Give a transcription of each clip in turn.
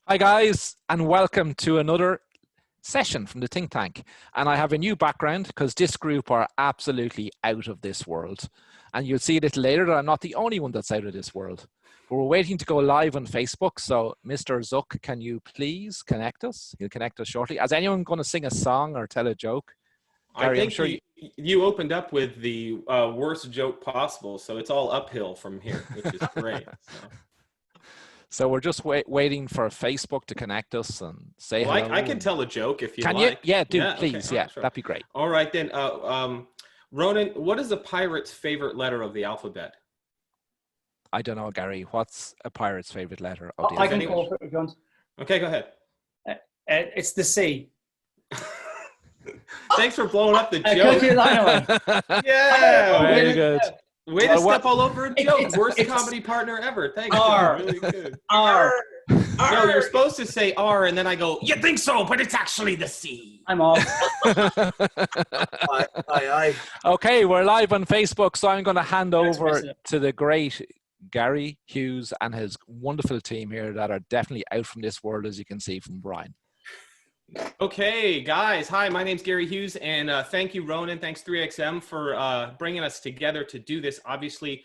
Hi guys, and welcome to another session from the think tank. And I have a new background because this group are absolutely out of this world. And you'll see a little later that I'm not the only one that's out of this world. But we're waiting to go live on Facebook. So Mr. Zuck, can you please connect us? He'll connect us shortly. Is anyone going to sing a song or tell a joke? Gary, I think you opened up with the worst joke possible. So it's all uphill from here, which is great. So we're just waiting for Facebook to connect us and say hello. I can tell a joke if you like. Can you? Yeah, do, please. Okay. Yeah, sure. That'd be great. All right, then. Ronan, what is a pirate's favorite letter of the alphabet? I don't know, Gary. What's a pirate's favorite letter of the alphabet? I can call for it if you want. Okay, go ahead. It's the C. Thanks for blowing up the joke. Yeah, very good. Way to step all over a joke. Worst comedy partner ever. Thanks. R. Really good. R. No, you're supposed to say R, and then I go, you think so, but it's actually the C. I'm off. Aye. Okay, we're live on Facebook, so I'm going to hand over to the great Gary Hughes and his wonderful team here that are definitely out from this world, as you can see from Brian. Okay, guys. Hi, my name's Gary Hughes, and thank you, Ronan. Thanks, 3XM, for bringing us together to do this. Obviously,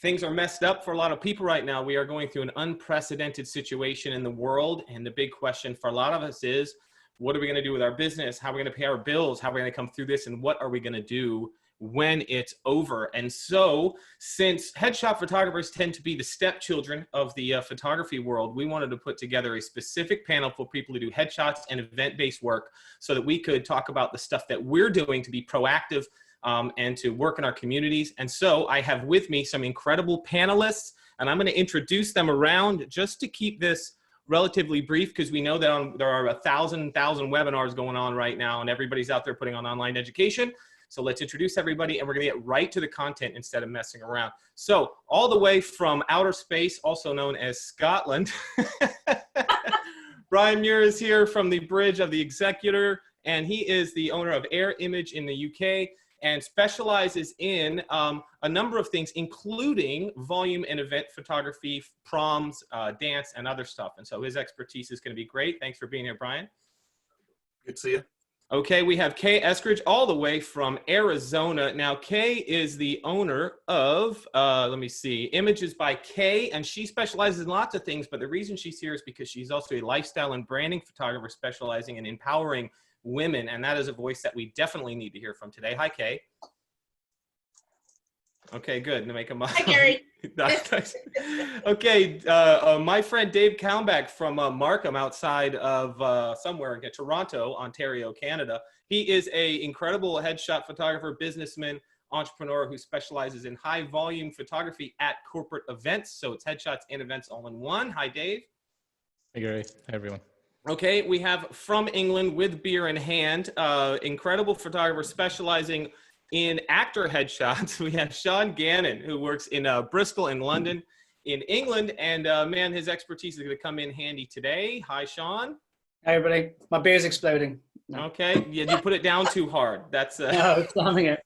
things are messed up for a lot of people right now. We are going through an unprecedented situation in the world, and the big question for a lot of us is, what are we going to do with our business? How are we going to pay our bills? How are we going to come through this? And what are we going to do when it's over? And so, since headshot photographers tend to be the stepchildren of the photography world, we wanted to put together a specific panel for people to do headshots and event-based work so that we could talk about the stuff that we're doing to be proactive and to work in our communities. And so I have with me some incredible panelists, and I'm going to introduce them around just to keep this relatively brief, because we know that there are 1,000 webinars going on right now, and everybody's out there putting on online education. So let's introduce everybody, and we're going to get right to the content instead of messing around. So all the way from outer space, also known as Scotland, Brian Muir is here from the Bridge of the Executor, and he is the owner of Air Image in the UK and specializes in a number of things, including volume and event photography, proms, dance, and other stuff. And so his expertise is going to be great. Thanks for being here, Brian. Good to see you. Okay, we have Kay Eskridge all the way from Arizona. Now, Kay is the owner of, let me see, Images by Kay, and she specializes in lots of things, but the reason she's here is because she's also a lifestyle and branding photographer specializing in empowering women, and that is a voice that we definitely need to hear from today. Hi, Kay. Okay, good. To make a Hi, Gary. Okay, my friend Dave Kalmbach from Markham outside of somewhere in Toronto, Ontario, Canada. He is an incredible headshot photographer, businessman, entrepreneur who specializes in high volume photography at corporate events. So it's headshots and events all in one. Hi, Dave. Hey, Gary. Hi, everyone. Okay, we have from England with beer in hand, incredible photographer specializing in actor headshots. We have Sean Gannon, who works in Bristol in London in England. And man, his expertise is going to come in handy today. Hi, Sean. Hi, everybody. My beer's exploding. No. Okay, yeah, you put it down too hard. That's no, it's slamming it.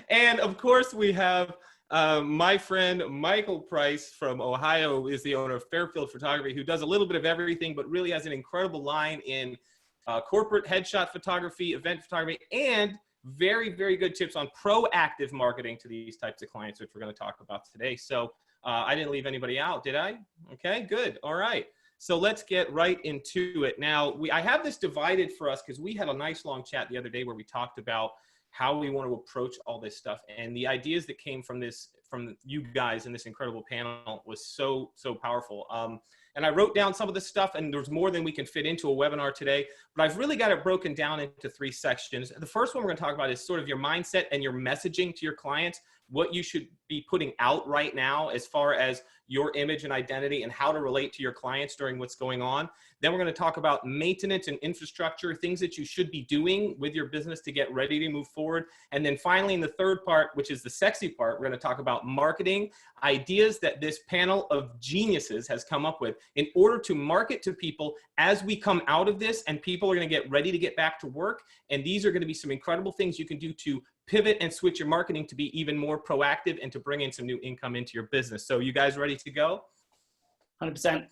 And of course, we have my friend Michael Price from Ohio is the owner of Fairfield Photography, who does a little bit of everything, but really has an incredible line in corporate headshot photography, event photography, and very, very good tips on proactive marketing to these types of clients, which we're going to talk about today. So I didn't leave anybody out, did I? Okay, good. All right. So let's get right into it. Now, I have this divided for us because we had a nice long chat the other day where we talked about how we want to approach all this stuff. And the ideas that came from you guys in this incredible panel was so powerful. And I wrote down some of this stuff, and there's more than we can fit into a webinar today, but I've really got it broken down into 3 sections. The first one we're going to talk about is sort of your mindset and your messaging to your clients, what you should be putting out right now as far as your image and identity and how to relate to your clients during what's going on. Then we're going to talk about maintenance and infrastructure, things that you should be doing with your business to get ready to move forward. And then finally, in the third part, which is the sexy part, we're going to talk about marketing, ideas that this panel of geniuses has come up with in order to market to people as we come out of this and people are going to get ready to get back to work. And these are going to be some incredible things you can do to pivot and switch your marketing to be even more proactive and to bring in some new income into your business. So you guys ready to go? 100%.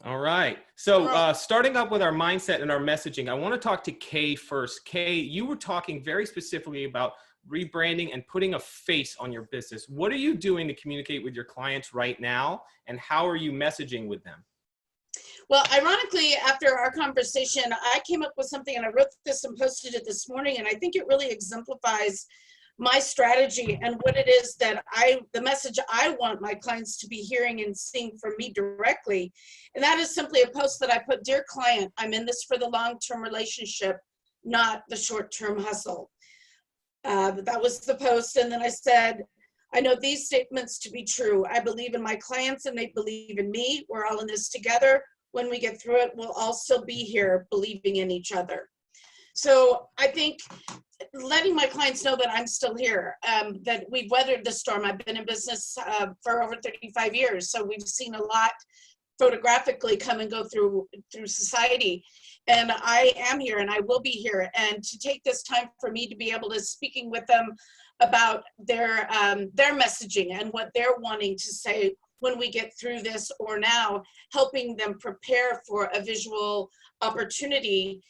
All right. So starting up with our mindset and our messaging, I want to talk to Kay first. Kay, you were talking very specifically about rebranding and putting a face on your business. What are you doing to communicate with your clients right now, and how are you messaging with them? Well, ironically, after our conversation, I came up with something and I wrote this and posted it this morning, and I think it really exemplifies my strategy and what it is that the message I want my clients to be hearing and seeing from me directly. And that is simply a post that I put, "Dear client, I'm in this for the long-term relationship, not the short-term hustle." That was the post. And then I said, "I know these statements to be true. I believe in my clients and they believe in me. We're all in this together. When we get through it, we'll all still be here believing in each other." So I think letting my clients know that I'm still here, that we've weathered the storm. I've been in business for over 35 years. So we've seen a lot photographically come and go through society. And I am here and I will be here. And to take this time for me to be able to speaking with them about their messaging and what they're wanting to say when we get through this, or now helping them prepare for a visual opportunity,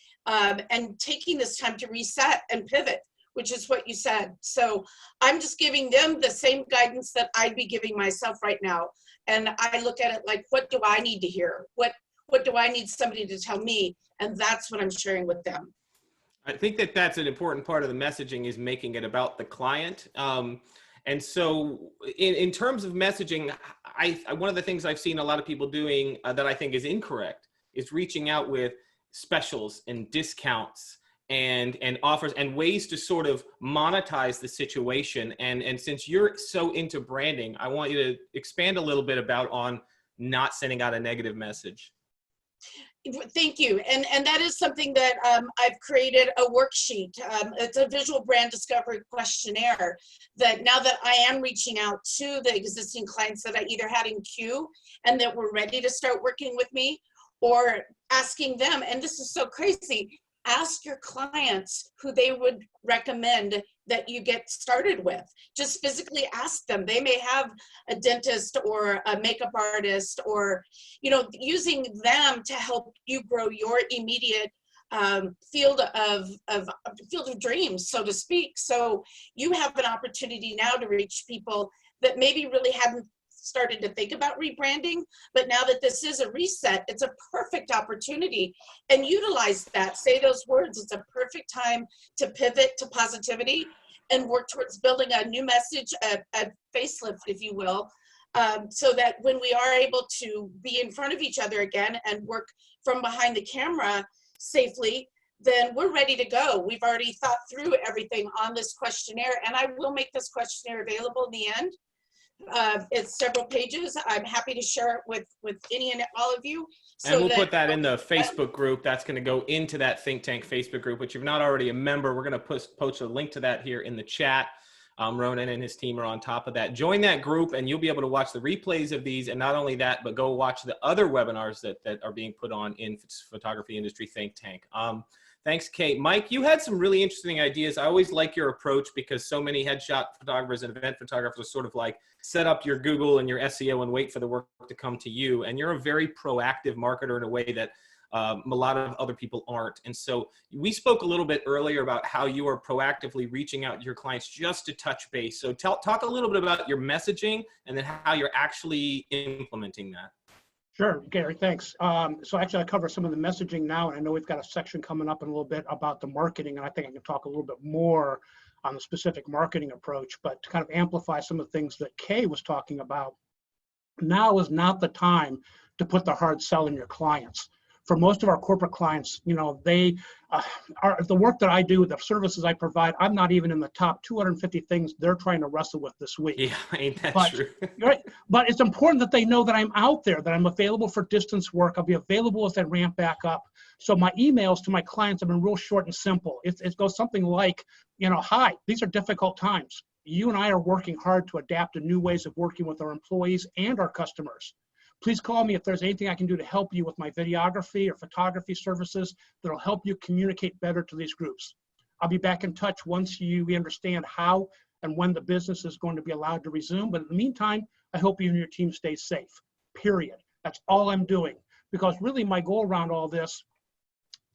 and taking this time to reset and pivot, which is what you said. So I'm just giving them the same guidance that I'd be giving myself right now. And I look at it like, what do I need to hear? What do I need somebody to tell me? And that's what I'm sharing with them. I think that that's an important part of the messaging, is making it about the client. And so in terms of messaging, one of the things I've seen a lot of people doing that I think is incorrect is reaching out with specials and discounts and offers and ways to sort of monetize the situation. And since you're so into branding, I want you to expand a little bit on not sending out a negative message. Thank you. And that is something that I've created a worksheet. It's a visual brand discovery questionnaire that now that I am reaching out to the existing clients that I either had in queue and that were ready to start working with me, or asking them, and this is so crazy, ask your clients who they would recommend that you get started with. Just physically ask them. They may have a dentist or a makeup artist, or, you know, using them to help you grow your immediate field of dreams, so to speak. So you have an opportunity now to reach people that maybe really hadn't started to think about rebranding, but now that this is a reset, it's a perfect opportunity. And utilize that, say those words. It's a perfect time to pivot to positivity and work towards building a new message, a facelift, if you will, so that when we are able to be in front of each other again and work from behind the camera safely, then we're ready to go. We've already thought through everything on this questionnaire, and I will make this questionnaire available in the end. It's several pages. I'm happy to share it with any and all of you. So and we'll put that in the Facebook group. That's going to go into that Think Tank Facebook group, which if you're not already a member, we're going to post a link to that here in the chat. Ronan and his team are on top of that. Join that group and you'll be able to watch the replays of these. And not only that, but go watch the other webinars that are being put on in Photography Industry Think Tank. Thanks, Kate. Mike, you had some really interesting ideas. I always like your approach because so many headshot photographers and event photographers sort of like set up your Google and your SEO and wait for the work to come to you. And you're a very proactive marketer in a way that a lot of other people aren't. And so we spoke a little bit earlier about how you are proactively reaching out to your clients just to touch base. So talk a little bit about your messaging and then how you're actually implementing that. Sure, Gary, thanks. So actually I cover some of the messaging now, and I know we've got a section coming up in a little bit about the marketing, and I think I can talk a little bit more on the specific marketing approach, but to kind of amplify some of the things that Kay was talking about, now is not the time to put the hard sell in your clients. For most of our corporate clients, you know, they are the work that I do, the services I provide, I'm not even in the top 250 things they're trying to wrestle with this week. Yeah, ain't that true? Right. But it's important that they know that I'm out there, that I'm available for distance work. I'll be available as I ramp back up. So my emails to my clients have been real short and simple. It goes something like, you know, hi, these are difficult times. You and I are working hard to adapt to new ways of working with our employees and our customers. Please call me if there's anything I can do to help you with my videography or photography services that'll help you communicate better to these groups. I'll be back in touch once we understand how and when the business is going to be allowed to resume. But in the meantime, I hope you and your team stay safe, period. That's all I'm doing. because really my goal around all this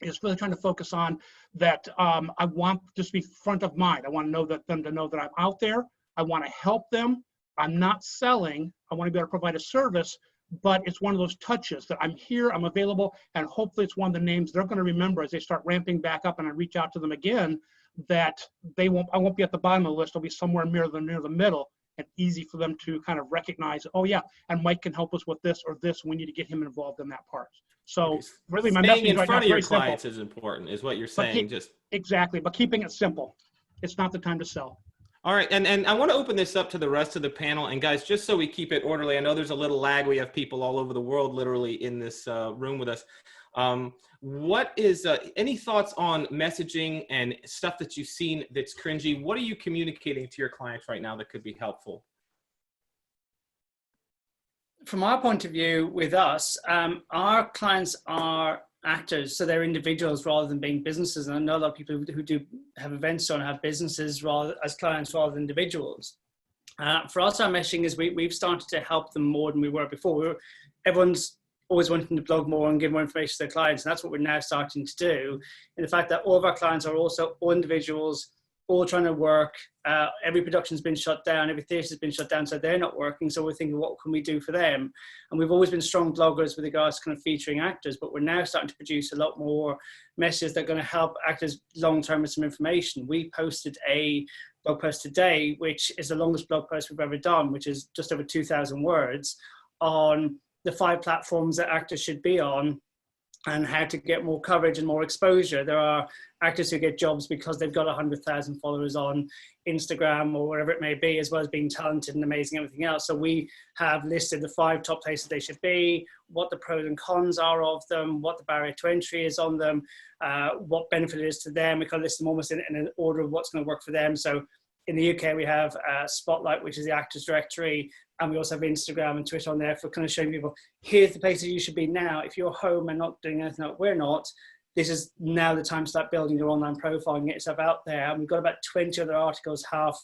is really trying to focus on that. I want this to be front of mind. I want to know that them to know that I'm out there. I want to help them. I'm not selling. I want to be able to provide a service, but it's one of those touches that I'm here, I'm available, and hopefully it's one of the names they're going to remember as they start ramping back up and I reach out to them again, that I won't be at the bottom of the list. I'll be somewhere near the middle, and easy for them to kind of recognize, oh yeah, and Mike can help us with this or this. We need to get him involved in that part. So really my Staying message in right now front is of your very simple. clients is important, is what you're saying. Exactly, but keeping it simple. It's not the time to sell. All right, and I want to open this up to the rest of the panel. And guys, just so we keep it orderly, I know there's a little lag. We have people all over the world literally in this room with us. What is, any thoughts on messaging and stuff that you've seen that's cringy? What are you communicating to your clients right now that could be helpful? From our point of view with us, our clients are actors, so they're individuals rather than being businesses. And I know a lot of people who do have events don't have businesses as clients rather than individuals. For us, our messaging is we've started to help them more than we were before. Everyone's always wanting to blog more and give more information to their clients, and that's what we're now starting to do. And the fact that all of our clients are also all individuals, all trying to work. Every production's been shut down, every theatre's been shut down, so they're not working. So we're thinking, what can we do for them? And we've always been strong bloggers with regards to kind of featuring actors, but we're now starting to produce a lot more messages that are going to help actors long-term with some information. We posted a blog post today, which is the longest blog post we've ever done, which is just over 2,000 words on the 5 platforms that actors should be on and how to get more coverage and more exposure. There are actors who get jobs because they've got 100,000 followers on Instagram or wherever it may be, as well as being talented and amazing and everything else. So we have listed the 5 top places they should be, what the pros and cons are of them, what the barrier to entry is on them, what benefit it is to them. We can list them almost in an order of what's going to work for them. So in the UK, we have Spotlight, which is the actors directory. And we also have Instagram and Twitter on there for kind of showing people, here's the places you should be now. If you're home and not doing anything like we're not, this is now the time to start building your online profile and get yourself out there. And we've got about 20 other articles, half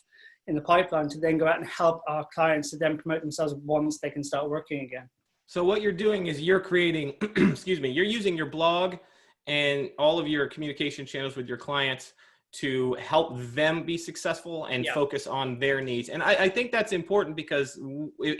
in the pipeline, to then go out and help our clients to then promote themselves once they can start working again. So what you're doing is you're creating, excuse me, you're using your blog and all of your communication channels with your clients to help them be successful and focus on their needs. And I think that's important because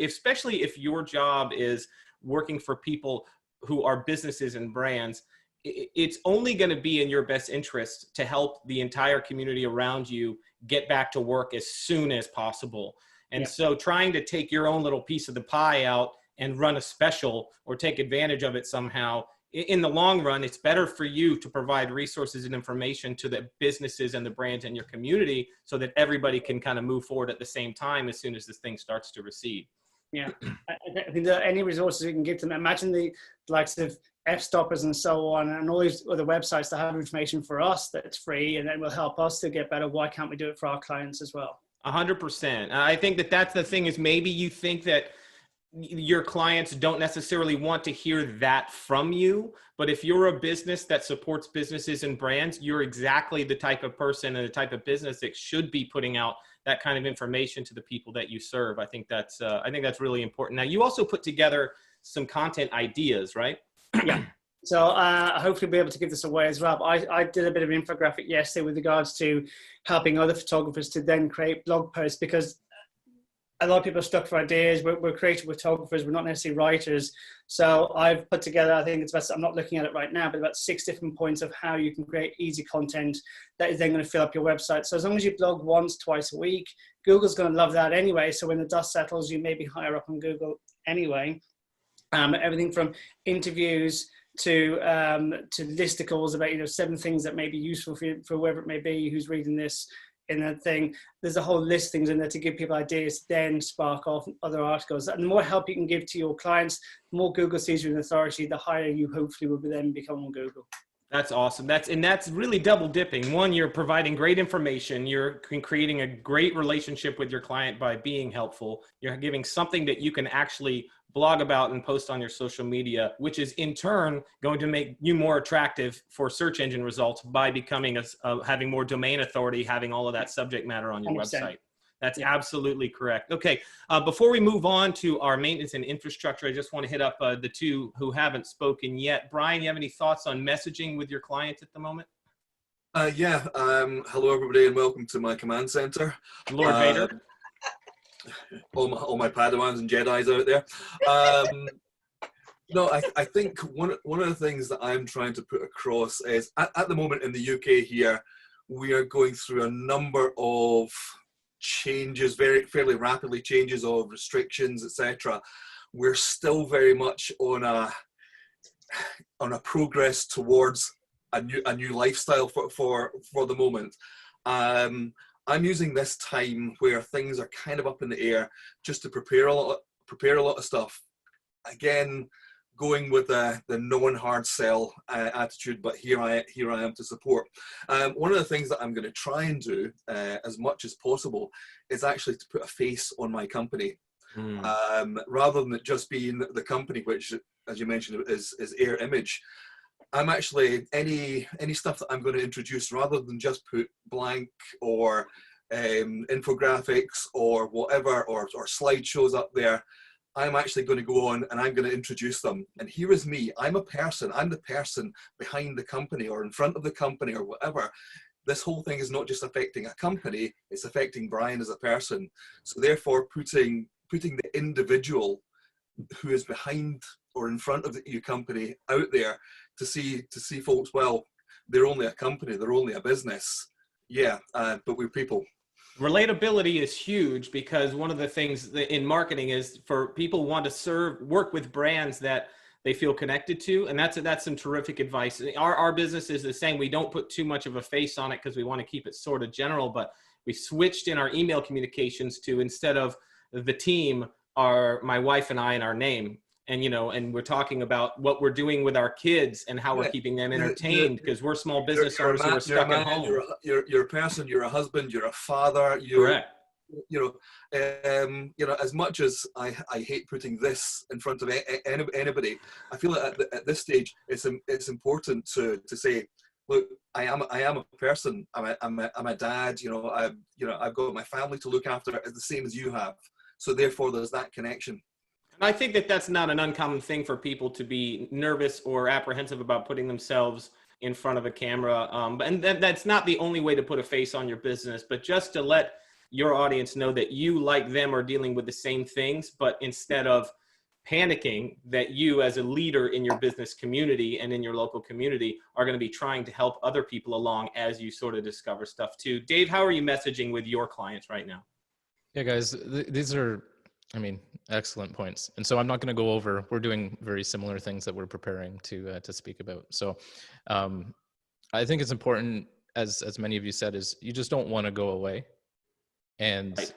especially if your job is working for people who are businesses and brands, it's only going to be in your best interest to help the entire community around you get back to work as soon as possible. And so trying to take your own little piece of the pie out and run a special or take advantage of it somehow, in the long run, it's better for you to provide resources and information to the businesses and the brands in your community so that everybody can kind of move forward at the same time as soon as this thing starts to recede. Yeah, I think that any resources we can give them, imagine the likes of F-Stoppers and so on, and all these other websites that have information for us that's free and that will help us to get better. Why can't we do it for our clients as well? 100%. I think that that's the thing, is maybe you think that your clients don't necessarily want to hear that from you, but if you're a business that supports businesses and brands, you're exactly the type of person and the type of business that should be putting out that kind of information to the people that you serve. I think that's really important. Now, you also put together some content ideas, right? Yeah. So hopefully we'll be able to give this away as well. I did a bit of an infographic yesterday with regards to helping other photographers to then create blog posts, because a lot of people are stuck for ideas. We're creative photographers. We're not necessarily writers. So I've put together, I think it's best, I'm not looking at it right now, but about 6 different points of how you can create easy content that is then going to fill up your website. So as long as you blog once, twice a week, Google's going to love that anyway. So when the dust settles, you may be higher up on Google anyway. Everything from interviews to listicles about 7 things that may be useful for you, for whoever it may be who's reading this in that thing. There's a whole list of things in there to give people ideas, then spark off other articles. And the more help you can give to your clients, the more Google sees you in authority, the higher you hopefully will then become on Google. That's awesome. That's really double dipping. One, you're providing great information. You're creating a great relationship with your client by being helpful. You're giving something that you can actually blog about and post on your social media, which is in turn going to make you more attractive for search engine results by becoming having more domain authority, having all of that subject matter on your 100%. website. That's absolutely correct. Okay, before we move on to our maintenance and infrastructure, I just want to hit up the two who haven't spoken yet. Brian, you have any thoughts on messaging with your clients at the moment? Hello everybody and welcome to my command center. Lord Vader. All my Padawans and Jedis out there. No, I think one of the things that I'm trying to put across is at the moment in the UK here, we are going through a number of changes, fairly rapidly changes of restrictions, etc. We're still very much on a progress towards a new lifestyle for the moment. I'm using this time where things are kind of up in the air just to prepare a lot of stuff. Again, going with the no one hard sell attitude, but here I am to support. One of the things that I'm going to try and do as much as possible is actually to put a face on my company, rather than it just being the company, which, as you mentioned, is Air Image. I'm actually any stuff that I'm going to introduce, rather than just put blank or infographics or whatever or slideshows up there. I'm actually going to go on and I'm going to introduce them. And here is me. I'm a person. I'm the person behind the company or in front of the company or whatever. This whole thing is not just affecting a company, it's affecting Brian as a person. So therefore putting the individual who is behind or in front of your company out there to see folks, well, they're only a company, they're only a business. Yeah, but we're people. Relatability is huge, because one of the things in marketing is for people who want to work with brands that they feel connected to. And that's some terrific advice. Our business is the same. We don't put too much of a face on it because we want to keep it sort of general, but we switched in our email communications to, instead of the team, my wife and I and our name. And, and we're talking about what we're doing with our kids and how we're keeping them entertained, because we're small business owners who are stuck at home. You're a person, you're a husband, you're a father. Correct. As much as I hate putting this in front of anybody, I feel that at this stage, it's important to say, look, I am a person. I'm a dad. I've got my family to look after, the same as you have. So therefore, there's that connection. And I think that that's not an uncommon thing for people to be nervous or apprehensive about putting themselves in front of a camera. And that's not the only way to put a face on your business, but just to let your audience know that you, like them, are dealing with the same things, but instead of panicking, that you as a leader in your business community and in your local community are going to be trying to help other people along as you sort of discover stuff too. Dave, how are you messaging with your clients right now? Yeah, guys, these are, excellent points. And so I'm not going to go over, we're doing very similar things that we're preparing to speak about. So I think it's important, as many of you said, is you just don't want to go away. And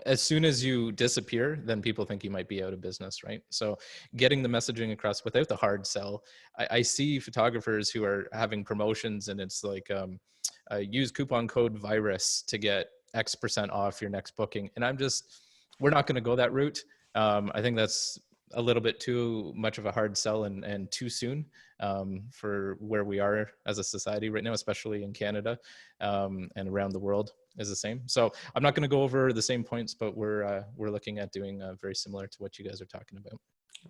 as soon as you disappear, then people think you might be out of business, right? So getting the messaging across without the hard sell. I see photographers who are having promotions, and it's like, use coupon code VIRUS to get X% off your next booking. And we're not going to go that route. I think that's a little bit too much of a hard sell and too soon for where we are as a society right now, especially in Canada and around the world is the same. So I'm not going to go over the same points, but we're looking at doing very similar to what you guys are talking about.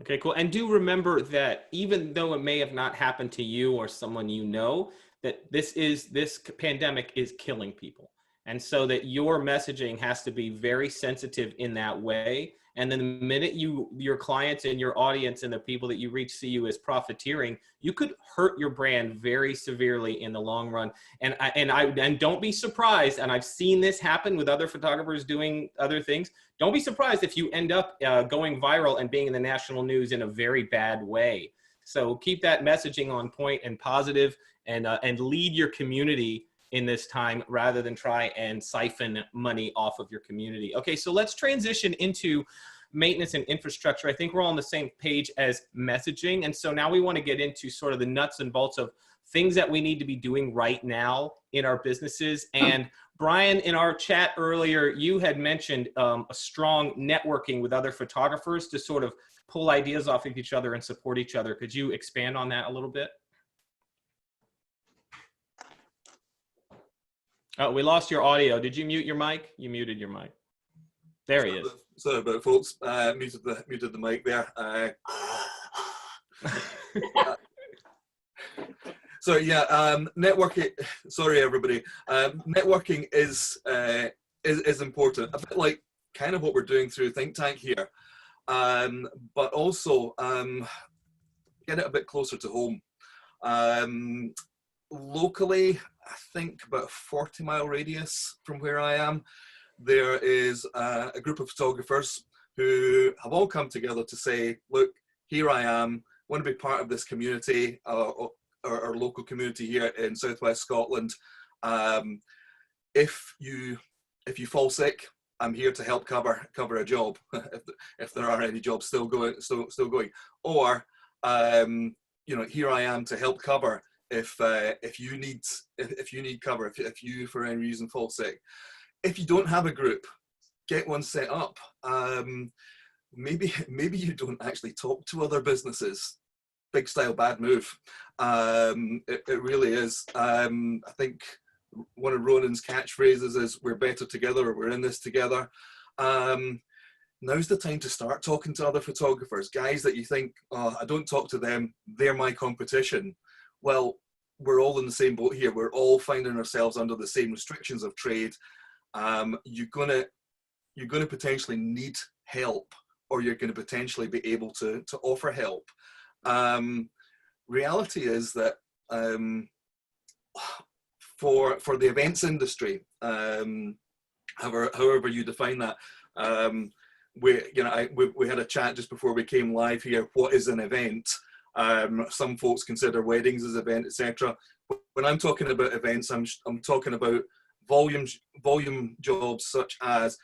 Okay, cool. And do remember that even though it may have not happened to you or someone you know, that this pandemic is killing people. And so that your messaging has to be very sensitive in that way. And then the minute your clients and your audience and the people that you reach see you as profiteering, you could hurt your brand very severely in the long run. And don't be surprised. And I've seen this happen with other photographers doing other things. Don't be surprised if you end up going viral and being in the national news in a very bad way. So keep that messaging on point and positive, and lead your community in this time, rather than try and siphon money off of your community. Okay, so let's transition into maintenance and infrastructure. I think we're all on the same page as messaging. And so now we want to get into sort of the nuts and bolts of things that we need to be doing right now in our businesses. And Brian, in our chat earlier, you had mentioned a strong networking with other photographers to sort of pull ideas off of each other and support each other. Could you expand on that a little bit? Oh, we lost your audio. Did you mute your mic? You muted your mic. There he is. Sorry about it, folks. Muted the mic there. So yeah, networking. Sorry, everybody. Networking is important. A bit like kind of what we're doing through Think Tank here, but also get it a bit closer to home. Locally, I think about a 40-mile radius from where I am, there is a group of photographers who have all come together to say, look, here I am, want to be part of this community, our local community here in Southwest Scotland. If you fall sick, I'm here to help cover a job if there are any jobs still going. Or you know, here I am to help cover if you need cover, if you for any reason fall sick. If you don't have a group, get one set up. Maybe you don't actually talk to other businesses. Big style, bad move. It really is. I think one of Ronan's catchphrases is "We're better together," or "We're in this together." Now's the time to start talking to other photographers, guys that you think, oh, I don't talk to them, they're my competition. Well, we're all in the same boat here. We're all finding ourselves under the same restrictions of trade. You're gonna potentially need help, or you're gonna potentially be able to offer help. Reality is that for the events industry, however you define that, we had a chat just before we came live here. What is an event? Some folks consider weddings as event, etc. When I'm talking about events, I'm talking about volume jobs such as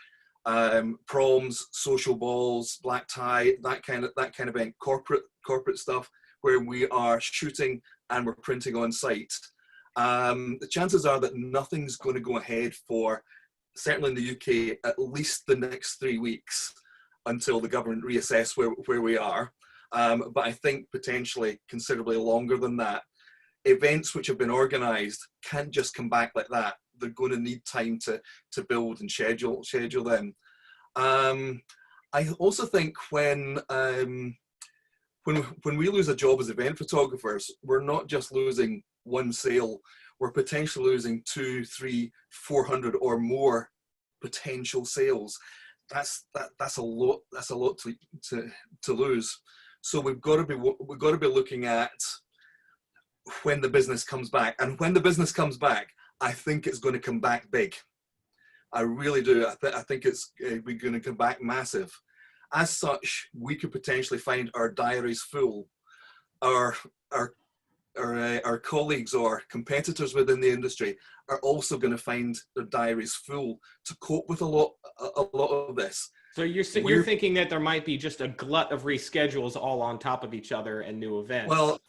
proms, social balls, black tie, that kind of event, corporate stuff where we are shooting and we're printing on site. The chances are that nothing's going to go ahead for, certainly in the UK, at least the next 3 weeks until the government reassess where we are. But I think potentially considerably longer than that. Events which have been organised can't just come back like that. They're going to need time to build and schedule them. I also think when we lose a job as event photographers, we're not just losing one sale. We're potentially losing 200, 300, 400 or more potential sales. That's a lot. That's a lot to lose. So we've got to be looking at when the business comes back, and when the business comes back, I think it's going to come back big. I really do. I think we're going to come back massive. As such, we could potentially find our diaries full. Our colleagues or competitors within the industry are also going to find their diaries full to cope with a lot of this. So you're thinking that there might be just a glut of reschedules all on top of each other and new events. Well,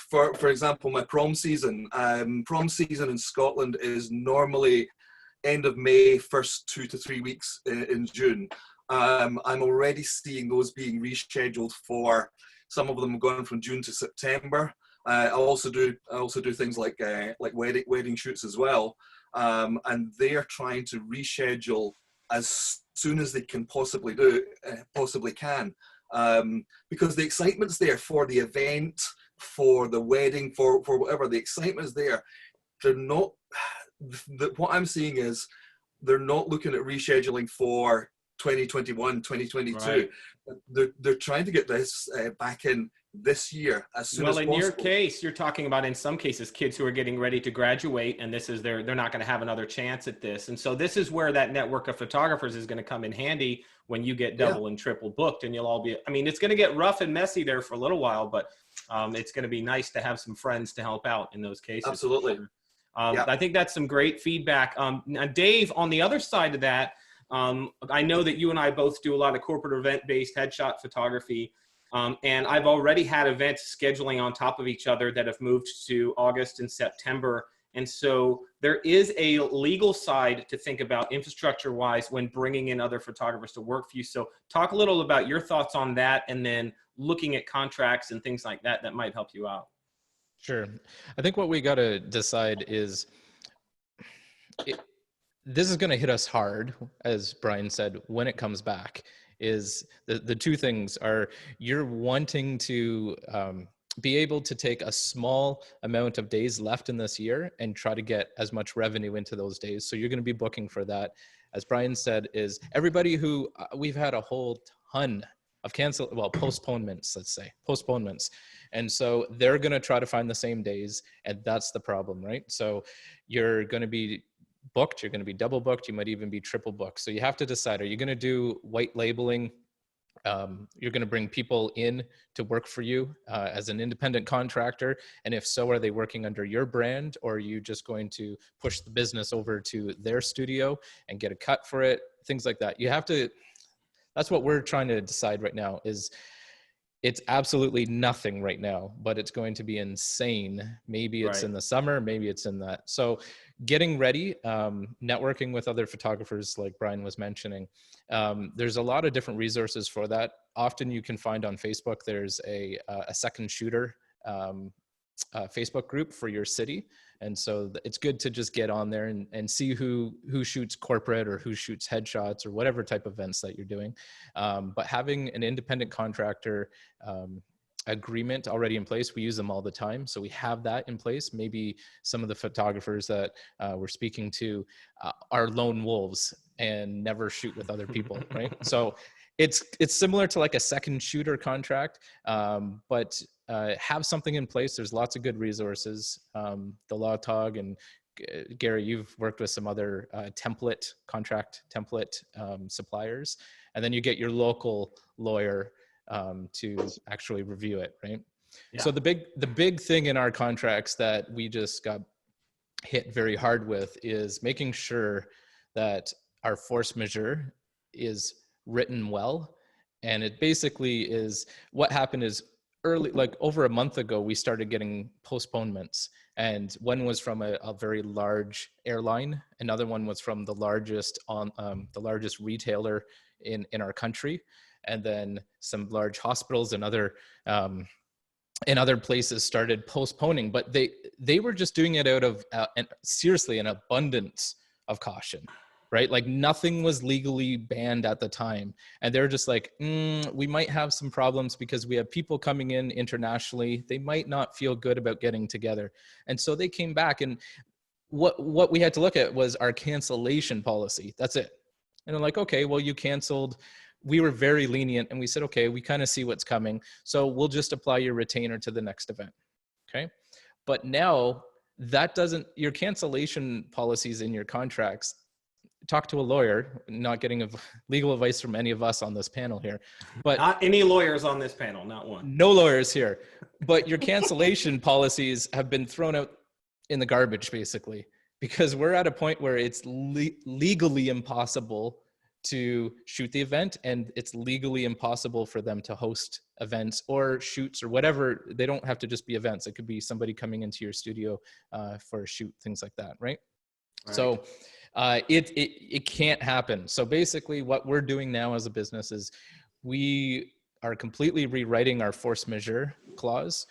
for example, my prom season in Scotland is normally end of May, first 2 to 3 weeks in June. I'm already seeing those being rescheduled for, some of them have gone from June to September. I also do things like wedding shoots as well, and they are trying to reschedule as soon as they can possibly can, because the excitement's there for the event, for the wedding, for whatever. The excitement is there. They're not. What I'm seeing is they're not looking at rescheduling for 2021, 2022. Right. They're trying to get this back in this year as soon as possible. Well, in your case, you're talking about, in some cases, kids who are getting ready to graduate, and this is they're not going to have another chance at this. And so this is where that network of photographers is going to come in handy when you get double and triple booked, and you'll all be, I mean, it's going to get rough and messy there for a little while, but it's going to be nice to have some friends to help out in those cases. Absolutely. I think that's some great feedback. Now, Dave, on the other side of that, I know that you and I both do a lot of corporate event-based headshot photography. And I've already had events scheduling on top of each other that have moved to August and September. And so there is a legal side to think about infrastructure-wise when bringing in other photographers to work for you. So talk a little about your thoughts on that, and then looking at contracts and things like that might help you out. Sure. I think what we got to decide is, this is going to hit us hard, as Brian said, when it comes back. Is the two things are, you're wanting to be able to take a small amount of days left in this year and try to get as much revenue into those days. So you're going to be booking for that. As Brian said, is everybody who we've had a whole ton of postponements, let's say, postponements. And so they're going to try to find the same days. And that's the problem, right? So you're going to be booked, you're going to be double booked, you might even be triple booked. So you have to decide, are you going to do white labeling? You're going to bring people in to work for you as an independent contractor. And if so, are they working under your brand, or are you just going to push the business over to their studio and get a cut for it? Things like that. You have to, that's what we're trying to decide right now. Is it's absolutely nothing right now, but it's going to be insane. Maybe it's in the summer, maybe it's in that. So getting ready, networking with other photographers like Brian was mentioning. There's a lot of different resources for that. Often you can find on Facebook, there's a second shooter Facebook group for your city. And so it's good to just get on there and see who shoots corporate or who shoots headshots or whatever type of events that you're doing. But having an independent contractor agreement already in place, we use them all the time. So we have that in place. Maybe some of the photographers that we're speaking to are lone wolves and never shoot with other people, right? So it's similar to like a second shooter contract, but have something in place. There's lots of good resources. The LawTog, and Gary, you've worked with some other contract template suppliers, and then you get your local lawyer to actually review it, right? Yeah. So the big thing in our contracts that we just got hit very hard with is making sure that our force majeure is written well. And it basically is, what happened is early, like over a month ago, we started getting postponements. And one was from a very large airline. Another one was from the largest retailer in our country. And then some large hospitals and other places started postponing, but they were just doing it out of seriously an abundance of caution, right? Like nothing was legally banned at the time. And they're just like, we might have some problems because we have people coming in internationally. They might not feel good about getting together. And so they came back, and what we had to look at was our cancellation policy. That's it. And they're like, okay, well, you canceled. We were very lenient, and we said, okay, we kind of see what's coming. So we'll just apply your retainer to the next event. Okay. But now your cancellation policies in your contracts, talk to a lawyer, not getting legal advice from any of us on this panel here, but not any lawyers on this panel, not one. No lawyers here, but your cancellation policies have been thrown out in the garbage, basically, because we're at a point where it's legally impossible to shoot the event, and it's legally impossible for them to host events or shoots or whatever. They don't have to just be events. It could be somebody coming into your studio for a shoot, things like that, right? So it can't happen. So basically what we're doing now as a business is we are completely rewriting our force majeure clause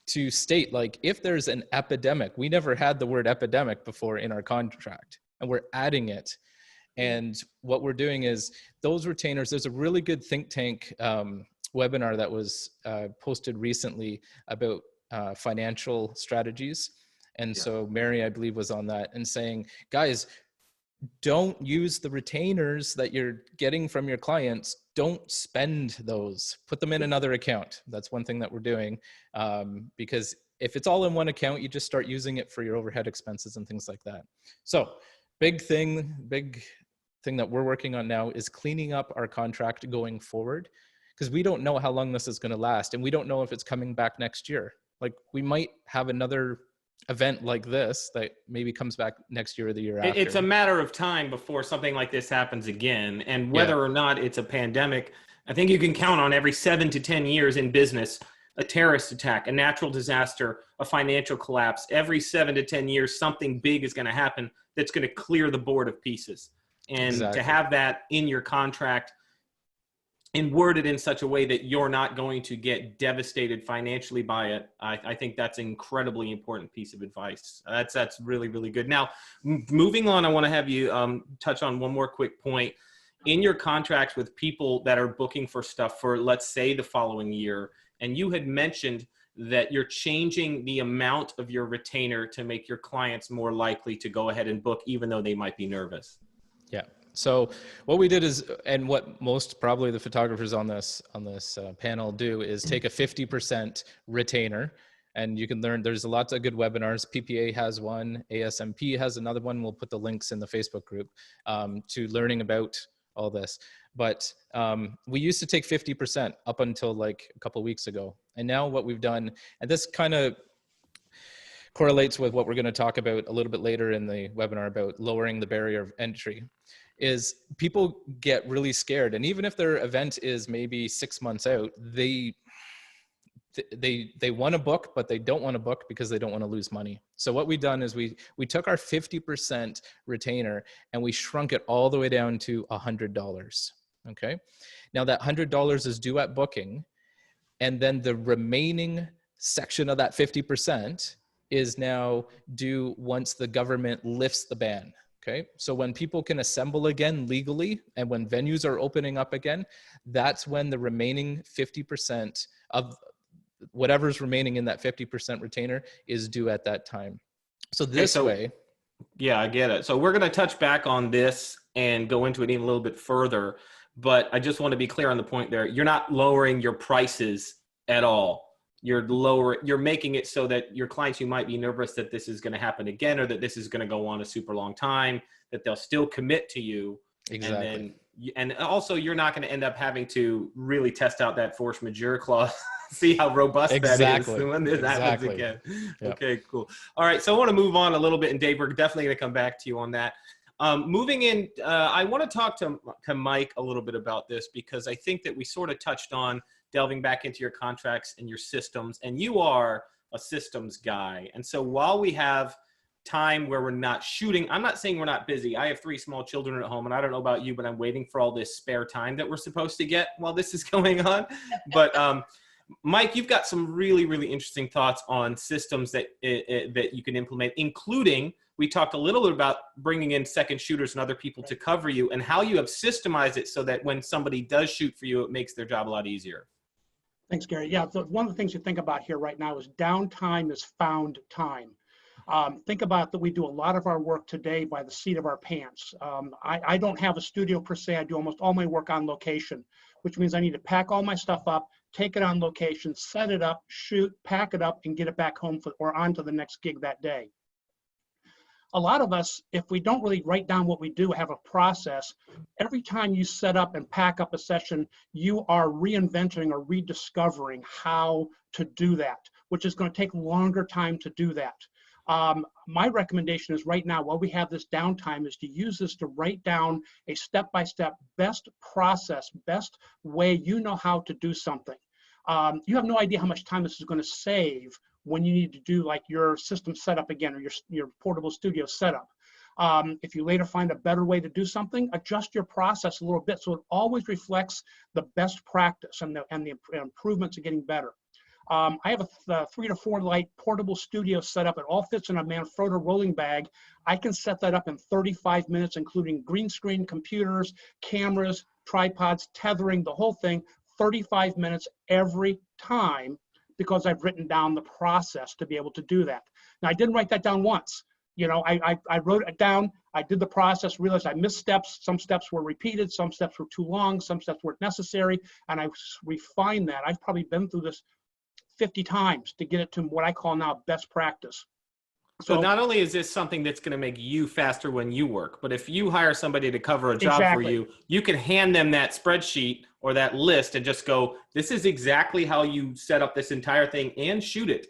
to state, like, if there's an epidemic, we never had the word epidemic before in our contract, and we're adding it. And what we're doing is those retainers, there's a really good think tank webinar that was posted recently about financial strategies. And so Mary, I believe, was on that and saying, guys, don't use the retainers that you're getting from your clients. Don't spend those, put them in another account. That's one thing that we're doing, because if it's all in one account, you just start using it for your overhead expenses and things like that. So big thing that we're working on now is cleaning up our contract going forward, because we don't know how long this is going to last, and we don't know if it's coming back next year. Like, we might have another event like this that maybe comes back next year or the year after. It's a matter of time before something like this happens again. And whether or not it's a pandemic, I think you can count on every 7 to 10 years in business, a terrorist attack, a natural disaster, a financial collapse. Every 7 to 10 years, something big is going to happen that's going to clear the board of pieces. And to have that in your contract and word it in such a way that you're not going to get devastated financially by it. I think that's an incredibly important piece of advice. That's really, really good. Now, moving on, I want to have you touch on one more quick point. In your contracts with people that are booking for stuff for, let's say, the following year, and you had mentioned that you're changing the amount of your retainer to make your clients more likely to go ahead and book, even though they might be nervous. Yeah. So what we did is, and what most probably the photographers on this panel do, is take a 50% retainer, and you can learn. There's lots of good webinars. PPA has one, ASMP has another one. We'll put the links in the Facebook group to learning about all this. But we used to take 50% up until like a couple of weeks ago, and now what we've done, and this kind of correlates with what we're going to talk about a little bit later in the webinar about lowering the barrier of entry, is people get really scared. And even if their event is maybe 6 months out, they want to book, but they don't want to book because they don't want to lose money. So what we've done is we took our 50% retainer and we shrunk it all the way down to $100. Okay. Now that $100 is due at booking, and then the remaining section of that 50% is now due once the government lifts the ban. Okay, so when people can assemble again legally and when venues are opening up again, that's when the remaining 50% of whatever's remaining in that 50% retainer is due at that time. So this way. Yeah, I get it. So we're going to touch back on this and go into it even a little bit further, but I just want to be clear on the point there. You're not lowering your prices at all. You're making it so that your clients who might be nervous that this is going to happen again, or that this is going to go on a super long time, that they'll still commit to you. Exactly. And also you're not going to end up having to really test out that force majeure clause, see how robust that is when this happens again. Yep. Okay, cool. All right. So I want to move on a little bit, and Dave, we're definitely going to come back to you on that. Moving in, I want to talk to Mike a little bit about this, because I think that we sort of touched on delving back into your contracts and your systems, and you are a systems guy. And so while we have time where we're not shooting, I'm not saying we're not busy. I have 3 small children at home, and I don't know about you, but I'm waiting for all this spare time that we're supposed to get while this is going on. But Mike, you've got some really, really interesting thoughts on systems that you can implement, including, we talked a little bit about bringing in second shooters and other people to cover you, and how you have systemized it so that when somebody does shoot for you, it makes their job a lot easier. Thanks, Gary. Yeah, one of the things you think about here right now is downtime is found time. Think about that we do a lot of our work today by the seat of our pants. I don't have a studio per se. I do almost all my work on location, which means I need to pack all my stuff up, take it on location, set it up, shoot, pack it up, and get it back home or on to the next gig that day. A lot of us, if we don't really write down what we do, have a process, every time you set up and pack up a session, you are reinventing or rediscovering how to do that, which is going to take longer time to do that. My recommendation is right now, while we have this downtime, is to use this to write down a step-by-step best process, best way you know how to do something. You have no idea how much time this is going to save when you need to do like your system setup again, or your portable studio setup. If you later find a better way to do something, adjust your process a little bit so it always reflects the best practice and the improvements of getting better. I have a 3 to 4 light portable studio set up. It all fits in a Manfrotto rolling bag. I can set that up in 35 minutes, including green screen, computers, cameras, tripods, tethering, the whole thing, 35 minutes every time, because I've written down the process to be able to do that. Now, I didn't write that down once. You know, I wrote it down, I did the process, realized I missed steps. Some steps were repeated, some steps were too long, some steps weren't necessary, and I refined that. I've probably been through this 50 times to get it to what I call now best practice. So not only is this something that's going to make you faster when you work, but if you hire somebody to cover a job for you, you can hand them that spreadsheet or that list and just go, this is exactly how you set up this entire thing, and shoot it.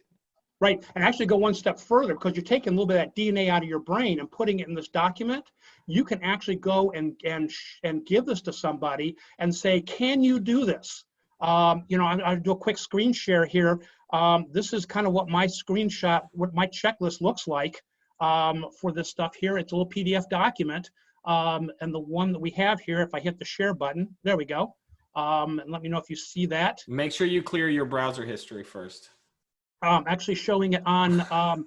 Right, and actually go one step further, because you're taking a little bit of that DNA out of your brain and putting it in this document. You can actually go and give this to somebody and say, can you do this? You know, I'll do a quick screen share here. This is kind of what my screenshot, what my checklist looks like for this stuff here. It's a little PDF document. And the one that we have here, if I hit the share button, there we go. And let me know if you see that. Make sure you clear your browser history first. Actually showing it on,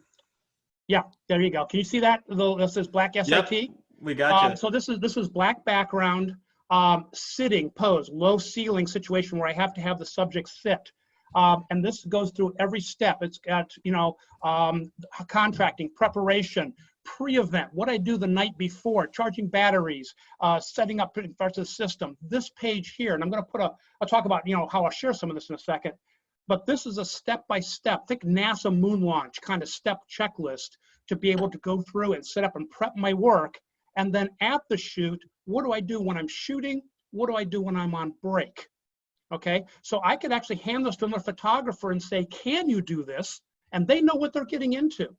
yeah, there you go. Can you see that? This says Black SIT. Yep, we got you. So this is black background, sitting pose, low ceiling situation where I have to have the subject sit. And this goes through every step. It's got, contracting, preparation, pre-event, what I do the night before, charging batteries, setting up parts of the system. This page here, and I'm going to I'll talk about, how I'll share some of this in a second. But this is a step-by-step, think NASA moon launch kind of step checklist to be able to go through and set up and prep my work. And then at the shoot, what do I do when I'm shooting? What do I do when I'm on break? Okay, so I could actually hand this to another photographer and say, can you do this? And they know what they're getting into.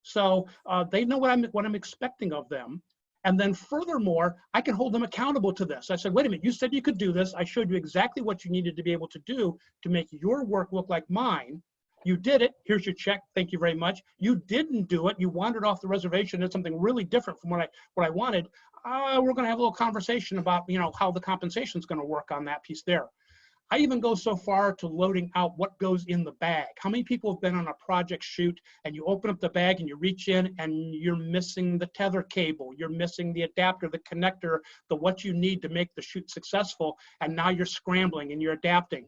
So they know what I'm expecting of them. And then furthermore, I can hold them accountable to this. I said, wait a minute, you said you could do this. I showed you exactly what you needed to be able to do to make your work look like mine. You did it. Here's your check. Thank you very much. You didn't do it. You wandered off the reservation. Did something really different from what I wanted. We're going to have a little conversation about, how the compensation is going to work on that piece there. I even go so far to loading out what goes in the bag. How many people have been on a project shoot and you open up the bag and you reach in and you're missing the tether cable, you're missing the adapter, the connector, what you need to make the shoot successful, and now you're scrambling and you're adapting.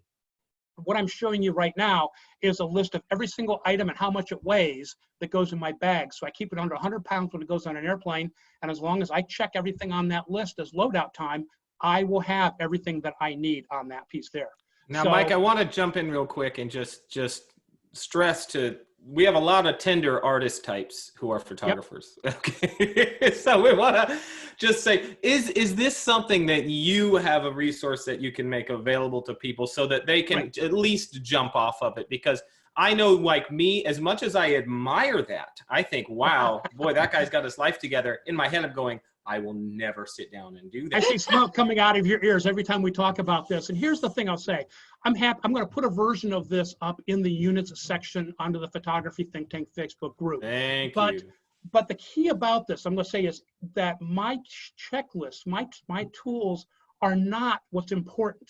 What I'm showing you right now is a list of every single item and how much it weighs that goes in my bag. So I keep it under 100 pounds when it goes on an airplane, and as long as I check everything on that list as loadout time, I will have everything that I need on that piece there. Now, Mike, I want to jump in real quick and just stress we have a lot of tender artist types who are photographers. Yep. Okay. So we want to just say, is this something that you have a resource that you can make available to people so that they can at least jump off of it? Because I know, like me, as much as I admire that, I think, wow, boy, that guy's got his life together. In my head, I'm going, I will never sit down and do that. I see smoke coming out of your ears every time we talk about this. And here's the thing I'll say. I'm going to put a version of this up in the units section under the Photography Think Tank Facebook group. Thank you. But the key about this, I'm going to say, is that my checklist, my tools are not what's important.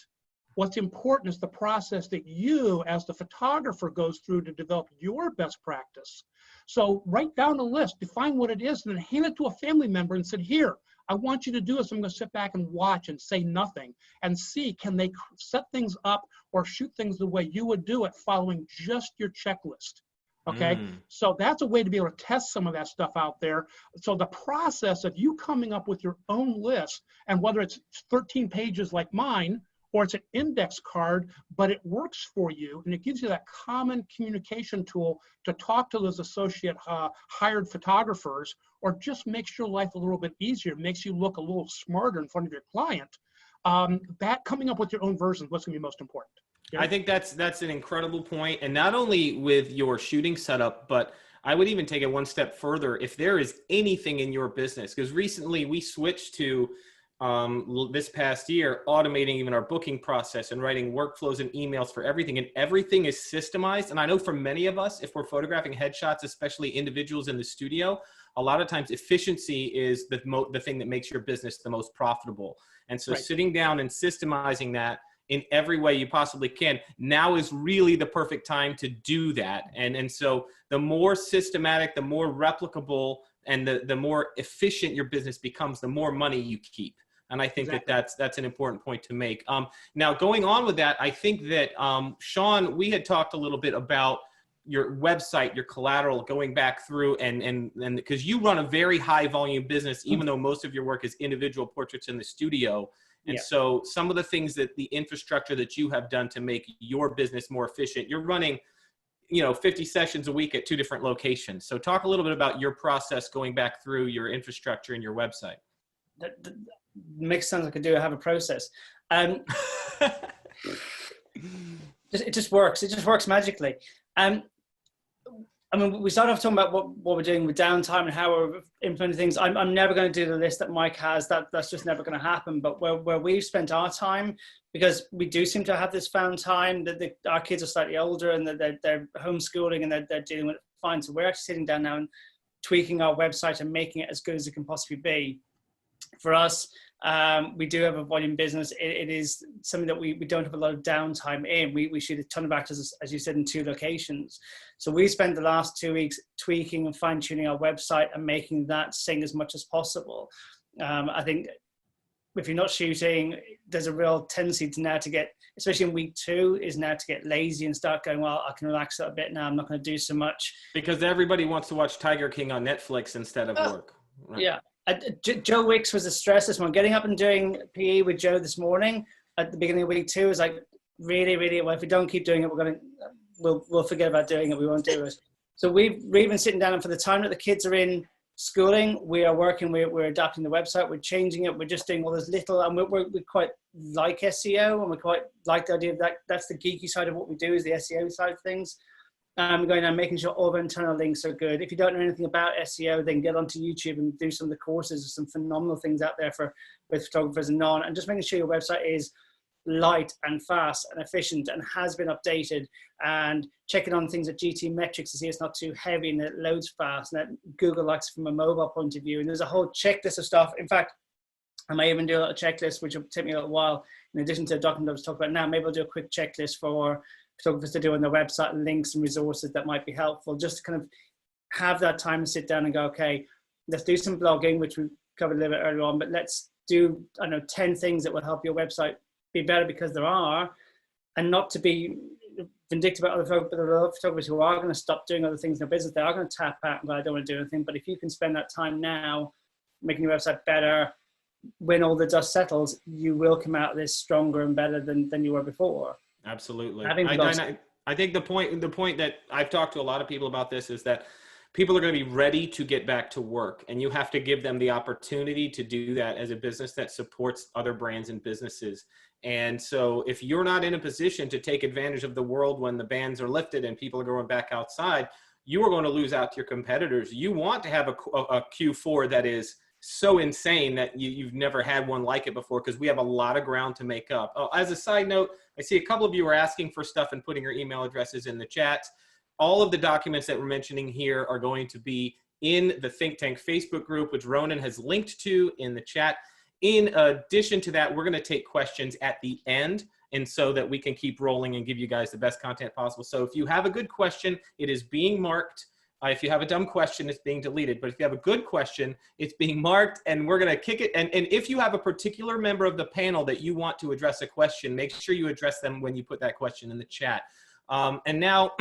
What's important is the process that you, as the photographer, goes through to develop your best practice. So write down a list, define what it is, and then hand it to a family member and say, here, I want you to do this. I'm going to sit back and watch and say nothing and see, can they set things up or shoot things the way you would do it following just your checklist? Okay, so that's a way to be able to test some of that stuff out there. So the process of you coming up with your own list, and whether it's 13 pages like mine, or it's an index card, but it works for you, and it gives you that common communication tool to talk to those associate hired photographers, or just makes your life a little bit easier, makes you look a little smarter in front of your client. That coming up with your own version is what's going to be most important. Yeah? I think that's an incredible point, and not only with your shooting setup, but I would even take it one step further. If there is anything in your business, because recently we switched to this past year, automating even our booking process and writing workflows and emails for everything, and everything is systemized. And I know for many of us, if we're photographing headshots, especially individuals in the studio, a lot of times efficiency is the thing that makes your business the most profitable. And so sitting down and systemizing that in every way you possibly can, now is really the perfect time to do that. And so the more systematic, the more replicable, and the more efficient your business becomes, the more money you keep. And I think that's an important point to make. Now, going on with that, I think that, Sean, we had talked a little bit about your website, your collateral, going back through, and because you run a very high volume business, even though most of your work is individual portraits in the studio. And so some of the things that the infrastructure that you have done to make your business more efficient, you're running 50 sessions a week at 2 different locations. So talk a little bit about your process going back through your infrastructure and your website. That makes sense. I could do. I have a process. It just works. It just works magically. I mean, we started off talking about what we're doing with downtime and how we're implementing things. I'm never going to do the list that Mike has. That's just never going to happen. But where we've spent our time, because we do seem to have this found time, that our kids are slightly older and they're homeschooling and they're dealing with it fine. So we're actually sitting down now and tweaking our website and making it as good as it can possibly be. For us, we do have a volume business. It is something that we don't have a lot of downtime in. We shoot a ton of actors, as you said, in 2 locations. So we spent the last 2 weeks tweaking and fine tuning our website and making that sing as much as possible. I think if you're not shooting, there's a real tendency to now to get, especially in week 2, is now to get lazy and start going, well, I can relax a bit now. I'm not going to do so much. Because everybody wants to watch Tiger King on Netflix instead of work. Right? Yeah. Joe Wicks was a stress this morning. Getting up and doing PE with Joe this morning at the beginning of week 2 is like, really, really, well, if we don't keep doing it, we'll forget about doing it. We won't do it. So we've been sitting down, and for the time that the kids are in schooling, we are working, we're adapting the website, we're changing it, we're just doing all this little, and we quite like SEO, and we quite like the idea of that. That's the geeky side of what we do, is the SEO side of things. Going and making sure all of our internal links are good. If you don't know anything about SEO, then get onto YouTube and do some of the courses. There's some phenomenal things out there for both photographers and non, and just making sure your website is light and fast and efficient and has been updated, and checking on things at GTmetrix to see it's not too heavy and it loads fast, and that Google likes from a mobile point of view. And there's a whole checklist of stuff. In fact, I may even do a checklist, which will take me a little while. In addition to the document I was talking about now, maybe I'll do a quick checklist for photographers to do on their website, and links and resources that might be helpful, just to kind of have that time to sit down and go, okay, let's do some blogging, which we covered a little bit earlier on, but let's do, I don't know, 10 things that will help your website be better, because there are, and not to be vindictive about other photographers who are going to stop doing other things in their business. They are going to tap out and go, I don't want to do anything. But if you can spend that time now making your website better, when all the dust settles, you will come out of this stronger and better than you were before. Absolutely. I think the point that I've talked to a lot of people about this is that people are going to be ready to get back to work, and you have to give them the opportunity to do that as a business that supports other brands and businesses. And so if you're not in a position to take advantage of the world when the bans are lifted and people are going back outside, you are going to lose out to your competitors. You want to have a Q4 that is so insane that you've never had one like it before, because we have a lot of ground to make up. Oh, as a side note, I see a couple of you are asking for stuff and putting your email addresses in the chat. All of the documents that we're mentioning here are going to be in the Think Tank Facebook group, which Ronan has linked to in the chat. In addition to that, we're going to take questions at the end, and so that we can keep rolling and give you guys the best content possible. So if you have a good question, it is being marked. If you have a dumb question, it's being deleted. But if you have a good question, it's being marked, and we're going to kick it. And if you have a particular member of the panel that you want to address a question, make sure you address them when you put that question in the chat. And now,